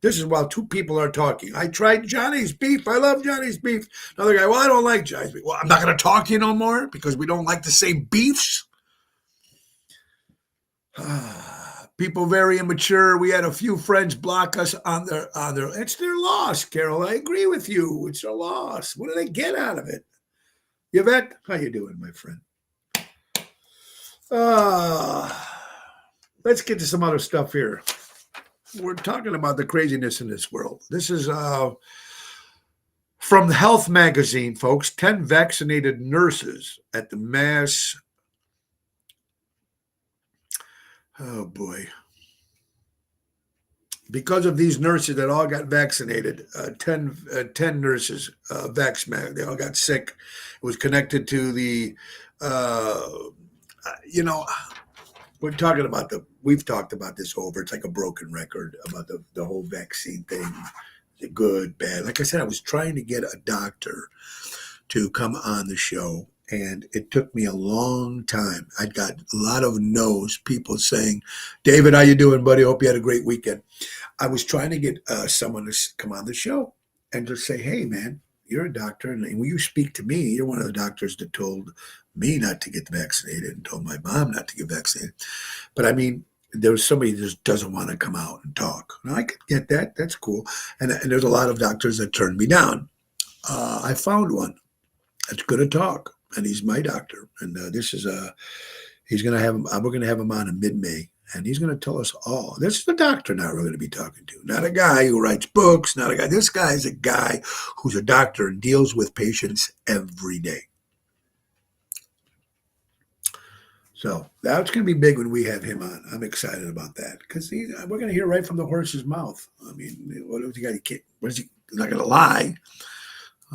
This is while two people are talking. I tried Johnny's beef. I love Johnny's beef. Another guy, well, I don't like Johnny's beef. Well, I'm not going to talk to you no more because we don't like the same beefs. People very immature. We had a few friends block us on their. It's their loss, Carol. I agree with you. It's their loss. What do they get out of it? Yvette, how you doing, my friend? Let's get to some other stuff here. We're talking about the craziness in this world. This is from the Health Magazine, folks. 10 vaccinated nurses at the mass. Oh, boy. Because of these nurses that all got vaccinated, 10 nurses, they all got sick. It was connected to the, we've talked about this over. It's like a broken record about the whole vaccine thing, the good, bad. Like I said, I was trying to get a doctor to come on the show, and it took me a long time. I'd got a lot of no's, people saying, David, how you doing, buddy? Hope you had a great weekend. I was trying to get someone to come on the show and just say, hey, man, you're a doctor, and when you speak to me, you're one of the doctors that told me not to get vaccinated and told my mom not to get vaccinated. But I mean, there was somebody that just doesn't want to come out and talk. Now, I could get that. That's cool. And there's a lot of doctors that turned me down. I found one that's going to talk, and he's my doctor. And we're going to have him on in mid-May. And he's going to tell us all. This is the doctor now we're going to be talking to. Not a guy who writes books, not a guy. This guy is a guy who's a doctor and deals with patients every day. So that's going to be big when we have him on. I'm excited about that because we're going to hear right from the horse's mouth. I mean, what is he got? He's not going to lie.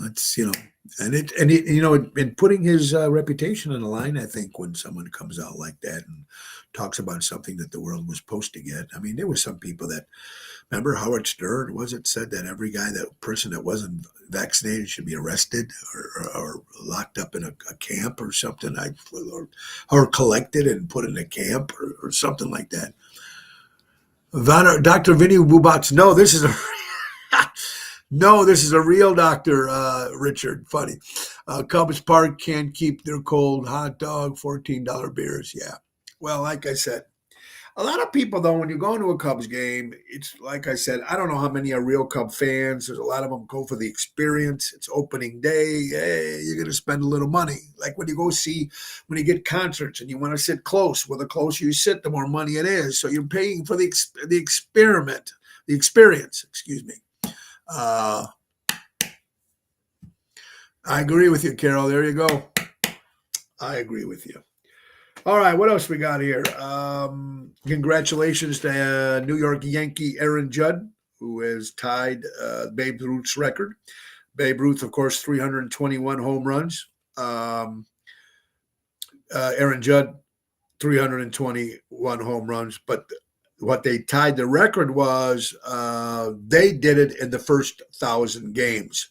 It's, and putting his reputation on the line, I think when someone comes out like that and talks about something that the world was supposed to get. I mean, there were some people that, remember Howard Stern, said that every person that wasn't vaccinated should be arrested or locked up in a camp or something, or collected and put in a camp or something like that. Dr. Vinny Bubats, no, this is a real doctor, Richard. Funny. Cubs Park can't keep their cold hot dog, $14 beers. Yeah. Well, like I said, a lot of people, though, when you go into a Cubs game, it's like I said, I don't know how many are real Cub fans. There's a lot of them go for the experience. It's opening day. Hey, you're going to spend a little money. Like when you get concerts and you want to sit close. Well, the closer you sit, the more money it is. So you're paying for the experience, excuse me. I agree with you, Carol. There you go. I agree with you. All right, what else we got here? Congratulations to New York Yankee Aaron Judd, who has tied Babe Ruth's record. Babe Ruth, of course, 321 home runs. Aaron Judd, 321 home runs. But what they tied the record was they did it in the first 1,000 games.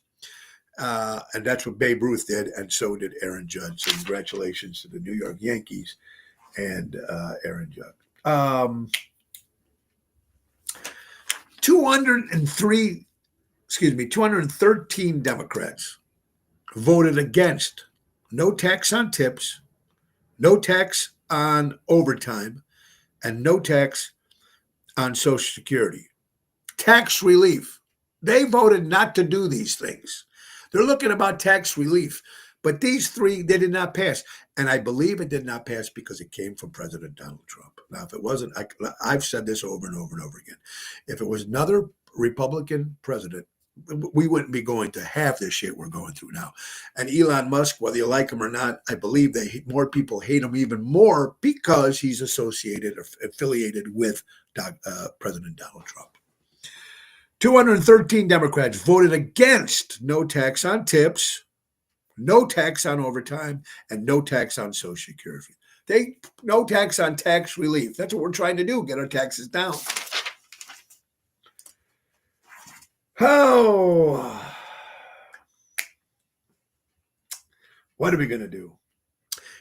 And that's what Babe Ruth did, and so did Aaron Judd. So congratulations to the New York Yankees and Aaron Judd. 213 Democrats voted against no tax on tips, no tax on overtime, and no tax on Social Security. Tax relief. They voted not to do these things. They're looking about tax relief. But these three, they did not pass. And I believe it did not pass because it came from President Donald Trump. Now, if it wasn't, I've said this over and over and over again. If it was another Republican president, we wouldn't be going to half this shit we're going through now. And Elon Musk, whether you like him or not, I believe more people hate him even more because he's associated or affiliated with President Donald Trump. 213 Democrats voted against no tax on tips, no tax on overtime, and no tax on Social Security. No tax on tax relief. That's what we're trying to do, get our taxes down. Oh, what are we going to do?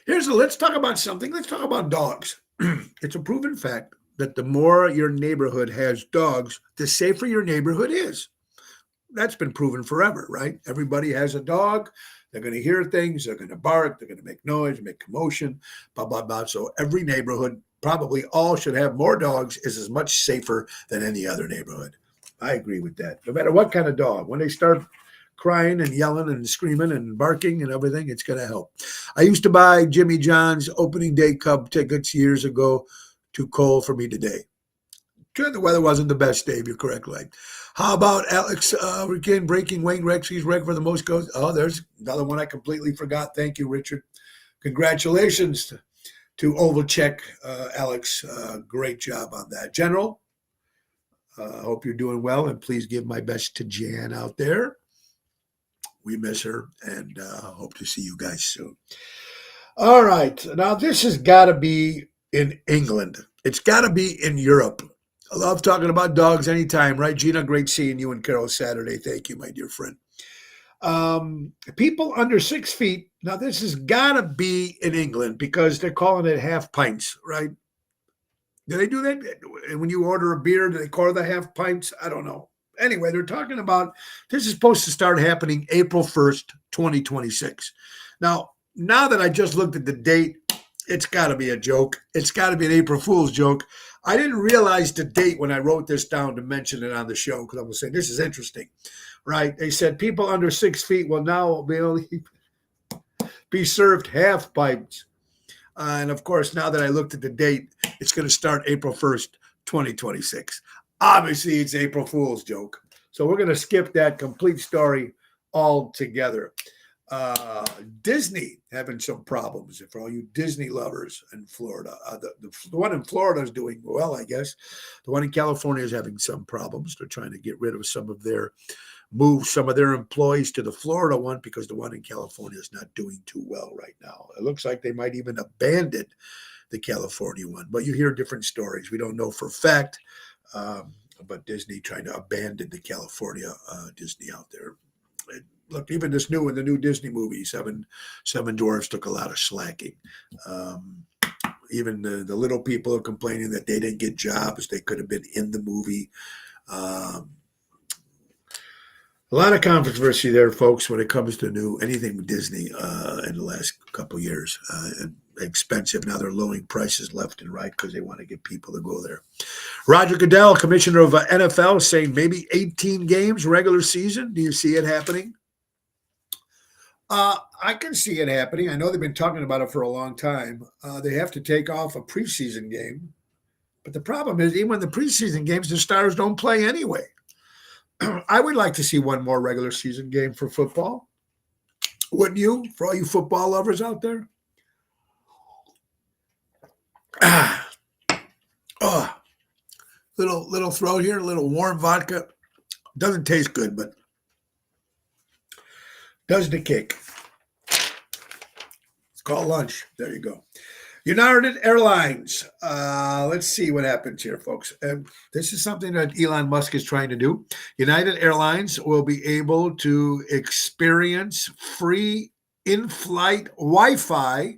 Let's talk about something. Let's talk about dogs. It's a proven fact that the more your neighborhood has dogs, the safer your neighborhood is. That's been proven forever, right? Everybody has a dog. They're going to hear things. They're going to bark. They're going to make noise, make commotion, blah, blah, blah. So every neighborhood, probably all should have more dogs, is as much safer than any other neighborhood. I agree with that. No matter what kind of dog, when they start crying and yelling and screaming and barking and everything, it's going to help. I used to buy Jimmy John's opening day Cub tickets years ago. Too cold for me today. The weather wasn't the best, Dave. You're correct, right? How about Alex again breaking Wayne Gretzky's record for the most goals? Oh, there's another one I completely forgot. Thank you, Richard. Congratulations to Overcheck, Alex. Great job on that. General, hope you're doing well, and please give my best to Jan out there. We miss her, and hope to see you guys soon. All right. Now, this has got to be in England. It's got to be in Europe. I love talking about dogs anytime, right, Gina? Great seeing you and Carol Saturday. Thank you, my dear friend. People under 6 feet. Now, this has got to be in England because they're calling it half pints, right? Do they do that? And when you order a beer, do they call the half pints? I don't know. Anyway, they're talking about this is supposed to start happening April 1st, 2026. Now that I just looked at the date, it's got to be a joke. It's got to be an April Fool's joke. I didn't realize the date when I wrote this down to mention it on the show because I was saying this is interesting, right? They said people under 6 feet will now be served half pints. And of course, now that I looked at the date, it's going to start April 1st, 2026. Obviously, it's April Fool's joke. So we're going to skip that complete story altogether. Disney having some problems for all you Disney lovers in Florida. The one in Florida is doing well, I guess. The one in California is having some problems. They're trying to get rid of move some of their employees to the Florida one because the one in California is not doing too well right now. It looks like they might even abandon the California one, but you hear different stories. We don't know for a fact, but Disney trying to abandon the California Disney out there. Look, even the new Disney movie, Seven Dwarfs, took a lot of slacking. Even the little people are complaining that they didn't get jobs. They could have been in the movie. A lot of controversy there, folks, when it comes to anything with Disney in the last couple of years. And expensive. Now they're lowering prices left and right because they want to get people to go there. Roger Goodell, commissioner of NFL, saying maybe 18 games regular season. Do you see it happening? I can see it happening. I know they've been talking about it for a long time. They have to take off a preseason game. But the problem is, even when the preseason games, the stars don't play anyway. I would like to see one more regular season game for football. Wouldn't you? For all you football lovers out there? Little throat here, a little warm vodka. Doesn't taste good, but does the kick. It's called lunch. There you go. United Airlines. Let's see what happens here, folks. This is something that Elon Musk is trying to do. United Airlines will be able to experience free in-flight Wi-Fi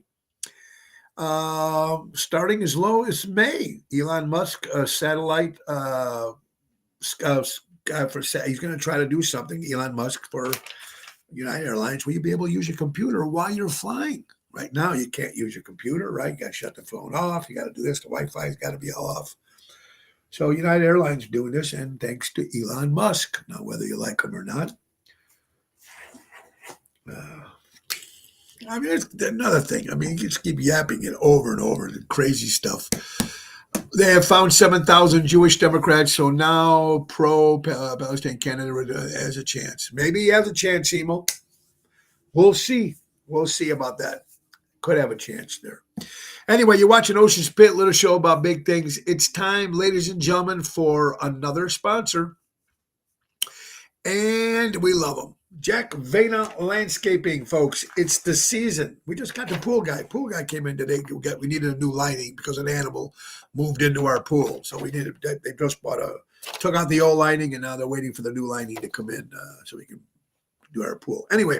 starting as low as May. Elon Musk, satellite, he's going to try to do something, Elon Musk, for United Airlines, will you be able to use your computer while you're flying? Right now, you can't use your computer, right? You got to shut the phone off. You got to do this. The Wi-Fi's got to be all off. So United Airlines doing this, and thanks to Elon Musk. Now, whether you like him or not. I mean, it's another thing. I mean, you just keep yapping it over and over, the crazy stuff. They have found 7,000 Jewish Democrats, so now pro-Palestine candidate has a chance. Maybe he has a chance, Emo. We'll see. We'll see about that. Could have a chance there. Anyway, you're watching Ocean's Pit, little show about big things. It's time, ladies and gentlemen, for another sponsor. And we love them. Jack Vena Landscaping, folks. It's the season. We just got the pool guy. Pool guy came in today. We needed a new lining because an animal moved into our pool. So we needed. They just took out the old lining, and now they're waiting for the new lining to come in so we can do our pool. Anyway,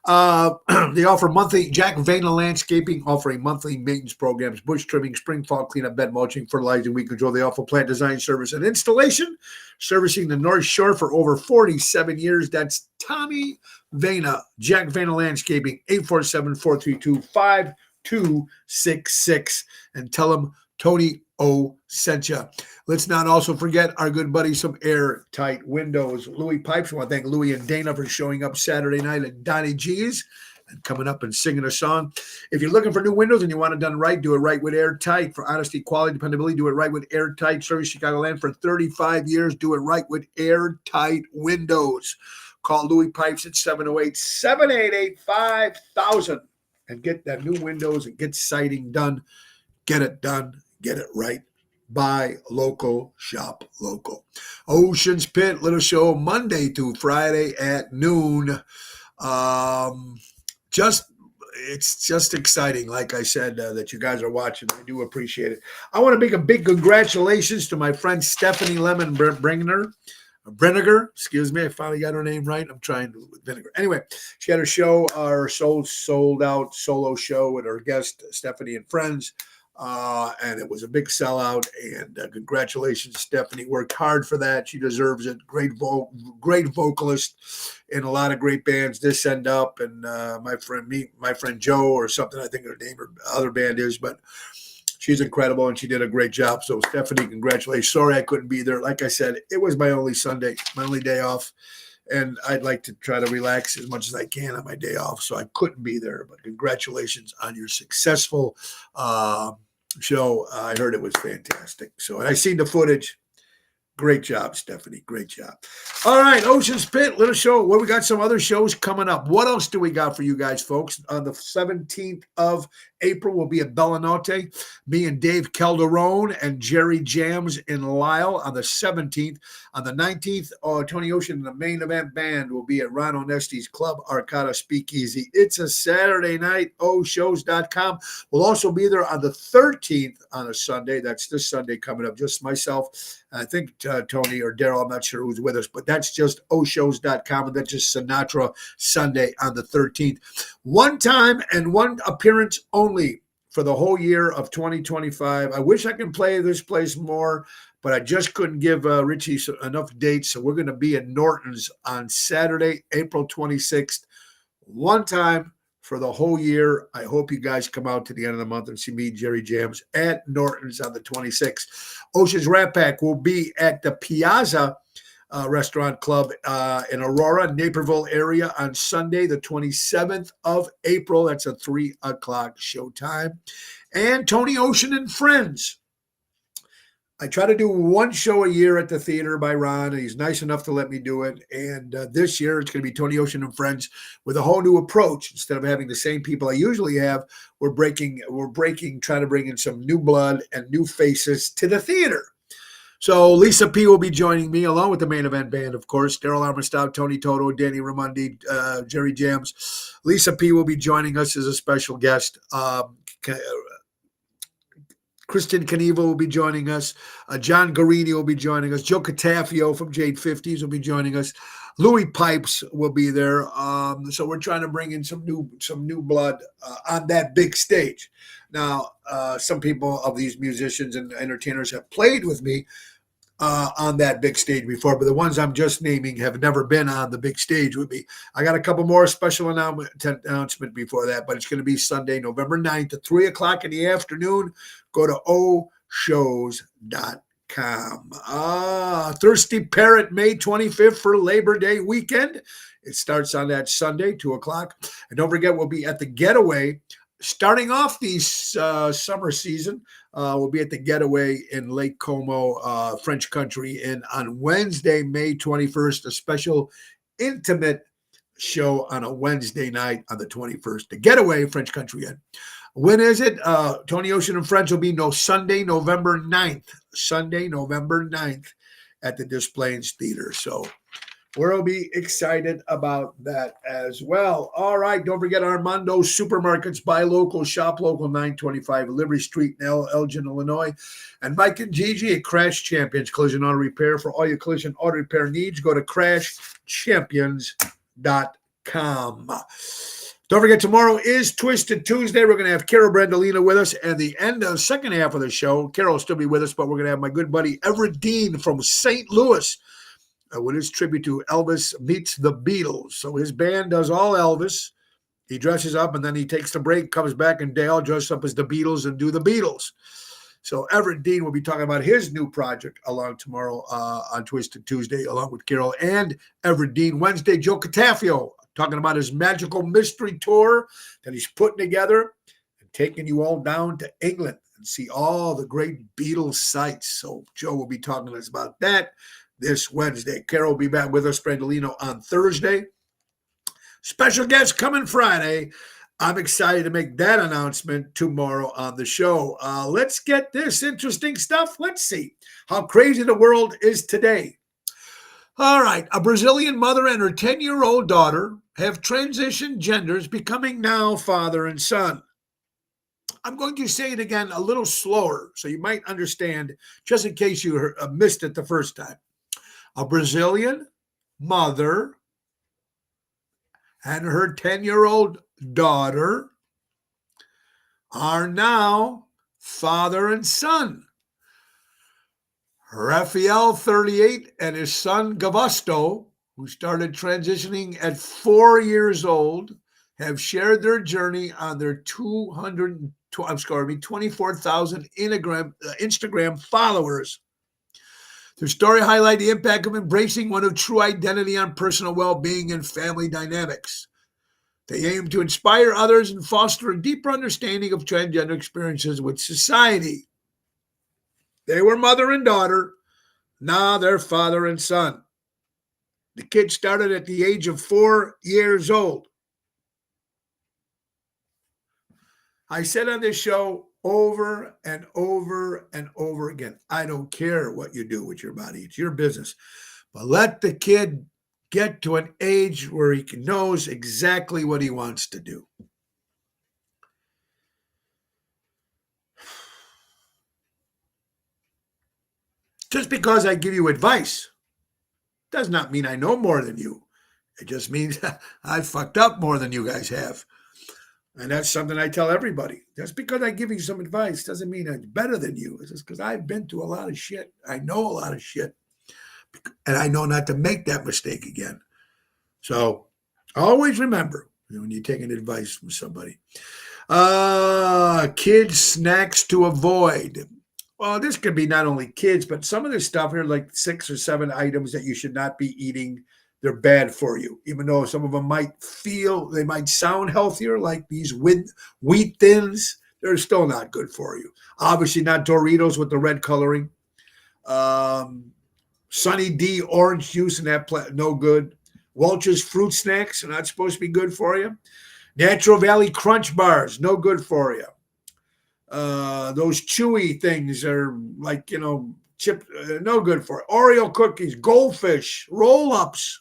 they offer monthly, Jack Vena Landscaping offering monthly maintenance programs, bush trimming, spring, fall cleanup, bed mulching, fertilizing, weed control. They offer plant design service and installation, servicing the North Shore for over 47 years. That's Tommy Vena, Jack Vena Landscaping, 847-432-5266. And tell them Tony O sent you. Let's not also forget our good buddies from Airtight Windows. Louis Pipes. I want to thank Louis and Dana for showing up Saturday night at Donnie G's and coming up and singing a song. If you're looking for new windows and you want it done right, do it right with Airtight. For honesty, quality, dependability, do it right with Airtight. Service Chicagoland for 35 years. Do it right with Airtight Windows. Call Louis Pipes at 708-788-5000 and get that new windows and get siding done. Get it done. Get it right. Buy local, shop local. Ocean's Pit Little Show Monday through Friday at noon. It's just exciting, like I said, that you guys are watching. I do appreciate it. I want to make a big congratulations to my friend Stephanie Lemon Brenniger. Excuse me. I finally got her name right. I'm trying to with vinegar. Anyway, she had her show, our sold out solo show with her guest Stephanie and friends. And it was a big sellout. And congratulations, Stephanie. Worked hard for that. She deserves it. Great vocalist in a lot of great bands. This End Up and my friend Joe or something. I think her name or other band is, but she's incredible and she did a great job. So Stephanie, congratulations. Sorry I couldn't be there. Like I said, it was my only Sunday, my only day off. And I'd like to try to relax as much as I can on my day off. So I couldn't be there. But congratulations on your successful show. I heard it was fantastic. So, and I seen the footage. Great job, Stephanie. Great job. All right, Ocean's Pit, little show. Well, we got some other shows coming up. What else do we got for you guys, folks? On the 17th of April, we'll be at Bellinote. Me and Dave Calderone and Jerry Jams in Lisle on the 17th. On the 19th, Tony Ocean and the Main Event Band will be at Ron Onesti's Club Arcata Speakeasy. It's a Saturday night, oshows.com. We'll also be there on the 13th on a Sunday. That's this Sunday coming up. Just myself. I think Tony or Daryl, I'm not sure who's with us, but that's just oshows.com, and that's just Sinatra Sunday on the 13th. One time and one appearance only for the whole year of 2025. I wish I could play this place more, but I just couldn't give Richie enough dates. So we're going to be at Norton's on Saturday, April 26th. One time for the whole year. I hope you guys come out to the end of the month and see me, Jerry Jams, at Norton's on the 26th. Ocean's Rat Pack will be at the Piazza Restaurant Club in Aurora, Naperville area on Sunday, the 27th of April. That's a 3 o'clock showtime. And Tony Ocean and Friends. I try to do one show a year at the theater by Ron, and he's nice enough to let me do it. And this year it's going to be Tony Ocean and Friends with a whole new approach. Instead of having the same people I usually have, we're trying to bring in some new blood and new faces to the theater. So Lisa P will be joining me along with the Main Event Band, of course. Daryl Armistead, Tony Toto, Danny Raimondi, Jerry Jams. Lisa P will be joining us as a special guest. Kristen Knievel will be joining us. John Guarini will be joining us. Joe Catafio from Jade 50s will be joining us. Louis Pipes will be there. So we're trying to bring in some new blood on that big stage. Now, some people of these musicians and entertainers have played with me on that big stage before, but the ones I'm just naming have never been on the big stage with me. I got a couple more special announcement before that, but it's going to be Sunday, November 9th at 3 o'clock in the afternoon. Go to oshows.com. Thirsty Parrot, May 25th for Labor Day weekend. It starts on that Sunday, 2 o'clock. And don't forget, we'll be at the Getaway. Starting off the summer season, we'll be at the Getaway in Lake Como, French Country. And on Wednesday, May 21st, a special intimate show on a Wednesday night on the 21st. The Getaway, French Country Inn. When is it? Tony Ocean and Friends will be Sunday, November 9th. Sunday, November 9th at the Des Plaines Theater. So We'll be excited about that as well. All right. Don't forget Armando Supermarkets. Buy local, shop local, 925 Liberty Street in Elgin, Illinois. And Mike and Gigi at Crash Champions Collision Auto Repair. For all your collision auto repair needs, go to crashchampions.com. Don't forget, tomorrow is Twisted Tuesday. We're going to have Carol Brandolina with us. And the end of the second half of the show, Carol will still be with us, but we're going to have my good buddy Everett Dean from St. Louis with his tribute to Elvis Meets the Beatles. So his band does all Elvis. He dresses up, and then he takes the break, comes back, and they all dress up as the Beatles and do the Beatles. So Everett Dean will be talking about his new project along tomorrow on Twisted Tuesday, along with Carol and Everett Dean. Wednesday, Joe Catafio talking about his magical mystery tour that he's putting together and taking you all down to England and see all the great Beatles sites. So Joe will be talking to us about that this Wednesday. Carol will be back with us, Brandolino, on Thursday. Special guest coming Friday. I'm excited to make that announcement tomorrow on the show. Let's get this interesting stuff. Let's see how crazy the world is today. All right. A Brazilian mother and her 10-year-old daughter have transitioned genders, becoming now father and son. I'm going to say it again a little slower so you might understand, just in case you missed it the first time. A Brazilian mother and her 10-year-old daughter are now father and son. Rafael, 38, and his son, Gavasto, who started transitioning at 4 years old, have shared their journey on their 24,000 Instagram followers. Their story highlights the impact of embracing one of true identity on personal well-being and family dynamics. They aim to inspire others and foster a deeper understanding of transgender experiences with society. They were mother and daughter. Now they're father and son. The kid started at the age of 4 years old. I said on this show over and over and over again, I don't care what you do with your body. It's your business. But let the kid get to an age where he knows exactly what he wants to do. Just because I give you advice does not mean I know more than you. It just means I fucked up more than you guys have. And that's something I tell everybody. Just because I give you some advice doesn't mean I'm better than you. It's just because I've been through a lot of shit. I know a lot of shit. And I know not to make that mistake again. So always remember when you're taking advice from somebody. Kids snacks to avoid. Well, this could be not only kids, but some of this stuff here, like 6 or 7 items that you should not be eating. They're bad for you, even though some of them might sound healthier, like these wheat thins. They're still not good for you. Obviously not Doritos with the red coloring. Sunny D orange juice and that no good. Welch's fruit snacks are not supposed to be good for you. Natural Valley Crunch bars, no good for you. Those chewy things are like, chip, no good for it. Oreo cookies, Goldfish, roll-ups.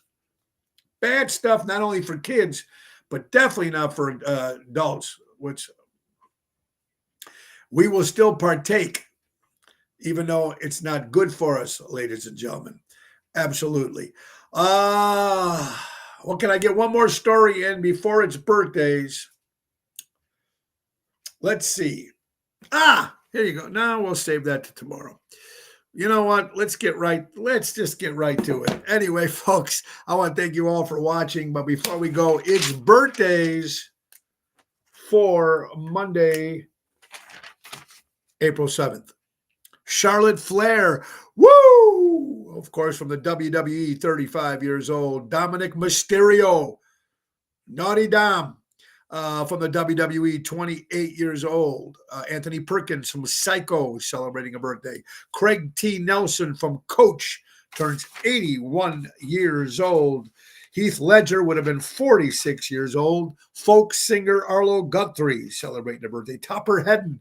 Bad stuff, not only for kids, but definitely not for adults, which we will still partake, even though it's not good for us, ladies and gentlemen. Absolutely. Well, can I get one more story in before it's birthdays? Let's see. Here you go. Now we'll save that to tomorrow. You know what? Let's just get right to it. Anyway, folks, I want to thank you all for watching. But before we go, it's birthdays for Monday, April 7th. Charlotte Flair, woo! Of course, from the WWE, 35 years old. Dominic Mysterio, Naughty Dom. From the WWE, 28 years old. Anthony Perkins from Psycho, celebrating a birthday. Craig T. Nelson from Coach turns 81 years old. Heath Ledger would have been 46 years old. Folk singer Arlo Guthrie celebrating a birthday. Topper Hedden,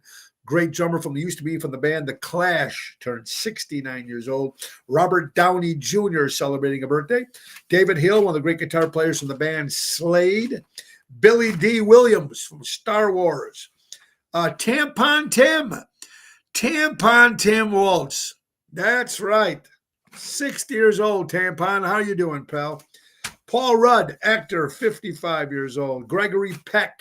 great drummer from the band The Clash, turned 69 years old. Robert Downey Jr. celebrating a birthday. David Hill, one of the great guitar players from the band Slade. Billy D. Williams from Star Wars. Tampon Tim Waltz. That's right. 60 years old, Tampon. How you doing, pal? Paul Rudd, actor, 55 years old. Gregory Peck,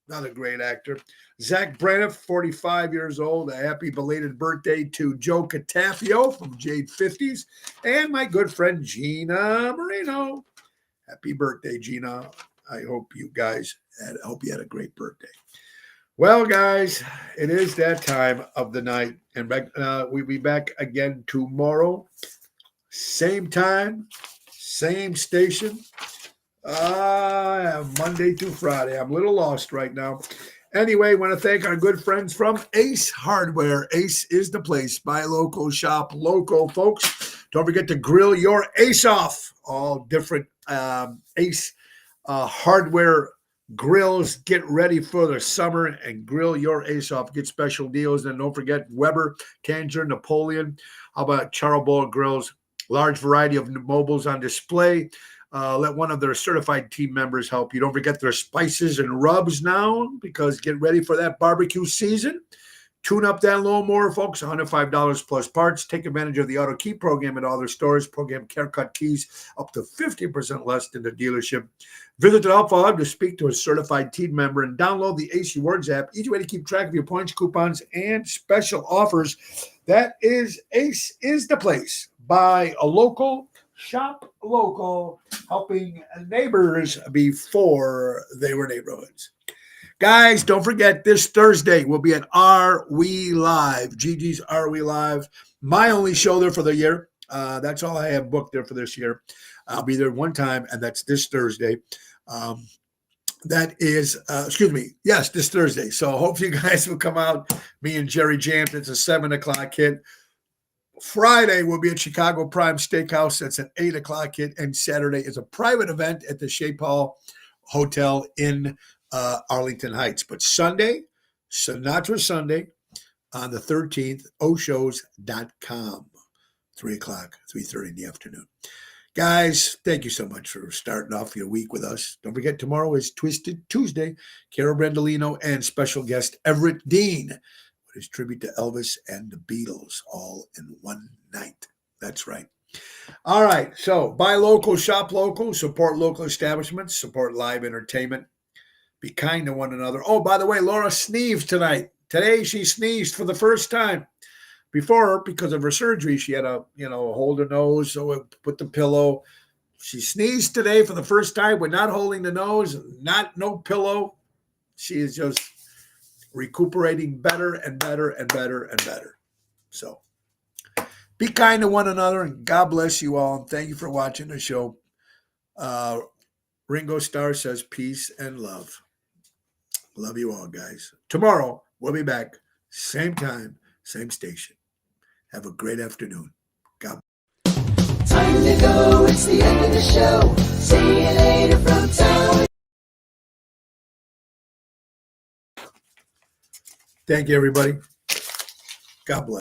another great actor. Zach Braniff, 45 years old. A happy belated birthday to Joe Catafio from Jade 50s. And my good friend Gina Marino. Happy birthday, Gina. I hope you had a great birthday. Well, guys, it is that time of the night. And we'll be back again tomorrow. Same time, same station. Monday through Friday. I'm a little lost right now. Anyway, I want to thank our good friends from Ace Hardware. Ace is the place. Buy local, shop local, folks. Don't forget to grill your ace off. All different Ace hardware grills. Get ready for the summer and grill your ace off. Get special deals. And don't forget Weber, Tanger, Napoleon. How about Charbol grills? Large variety of mobiles on display. Let one of their certified team members help you. Don't forget their spices and rubs now, because get ready for that barbecue season. Tune up that lawnmower, folks. $105 plus parts. Take advantage of the Auto Key program at all their stores. Program CareCut keys up to 50% less than the dealership. Visit the Alpha Hub to speak to a certified team member and download the AC Rewards app. Easy way to keep track of your points, coupons, and special offers. That is Ace is the place. Buy a local, shop local, helping neighbors before they were neighborhoods. Guys, don't forget this Thursday we'll be at Are We Live, Gigi's Are We Live, my only show there for the year. That's all I have booked there for this year. I'll be there one time, and that's this Thursday. This Thursday. So hope you guys will come out. Me and Jerry Jams. It's a 7:00 hit. Friday will be at Chicago Prime Steakhouse. That's an 8:00 hit. And Saturday is a private event at the Shea Paul Hotel in Arlington Heights. But Sunday, Sinatra Sunday on the 13th, oshows.com, 3:30 in the afternoon. Guys, thank you so much for starting off your week with us. Don't forget, tomorrow is Twisted Tuesday. Carol Brandolino and special guest Everett Dean with his tribute to Elvis and the Beatles, all in one night. That's right. All right, so buy local, shop local, support local establishments, support live entertainment. Be kind to one another. Oh, by the way, Laura sneezed tonight. Today she sneezed for the first time. Before, because of her surgery, she had a hold her nose, so it put the pillow. She sneezed today for the first time with not holding the nose, no pillow. She is just recuperating better and better and better and better. So be kind to one another, and God bless you all. And thank you for watching the show. Ringo Starr says peace and love. Love you all, guys. Tomorrow, we'll be back. Same time, same station. Have a great afternoon. God bless. Time to go. It's the end of the show. See you later from town. Thank you, everybody. God bless.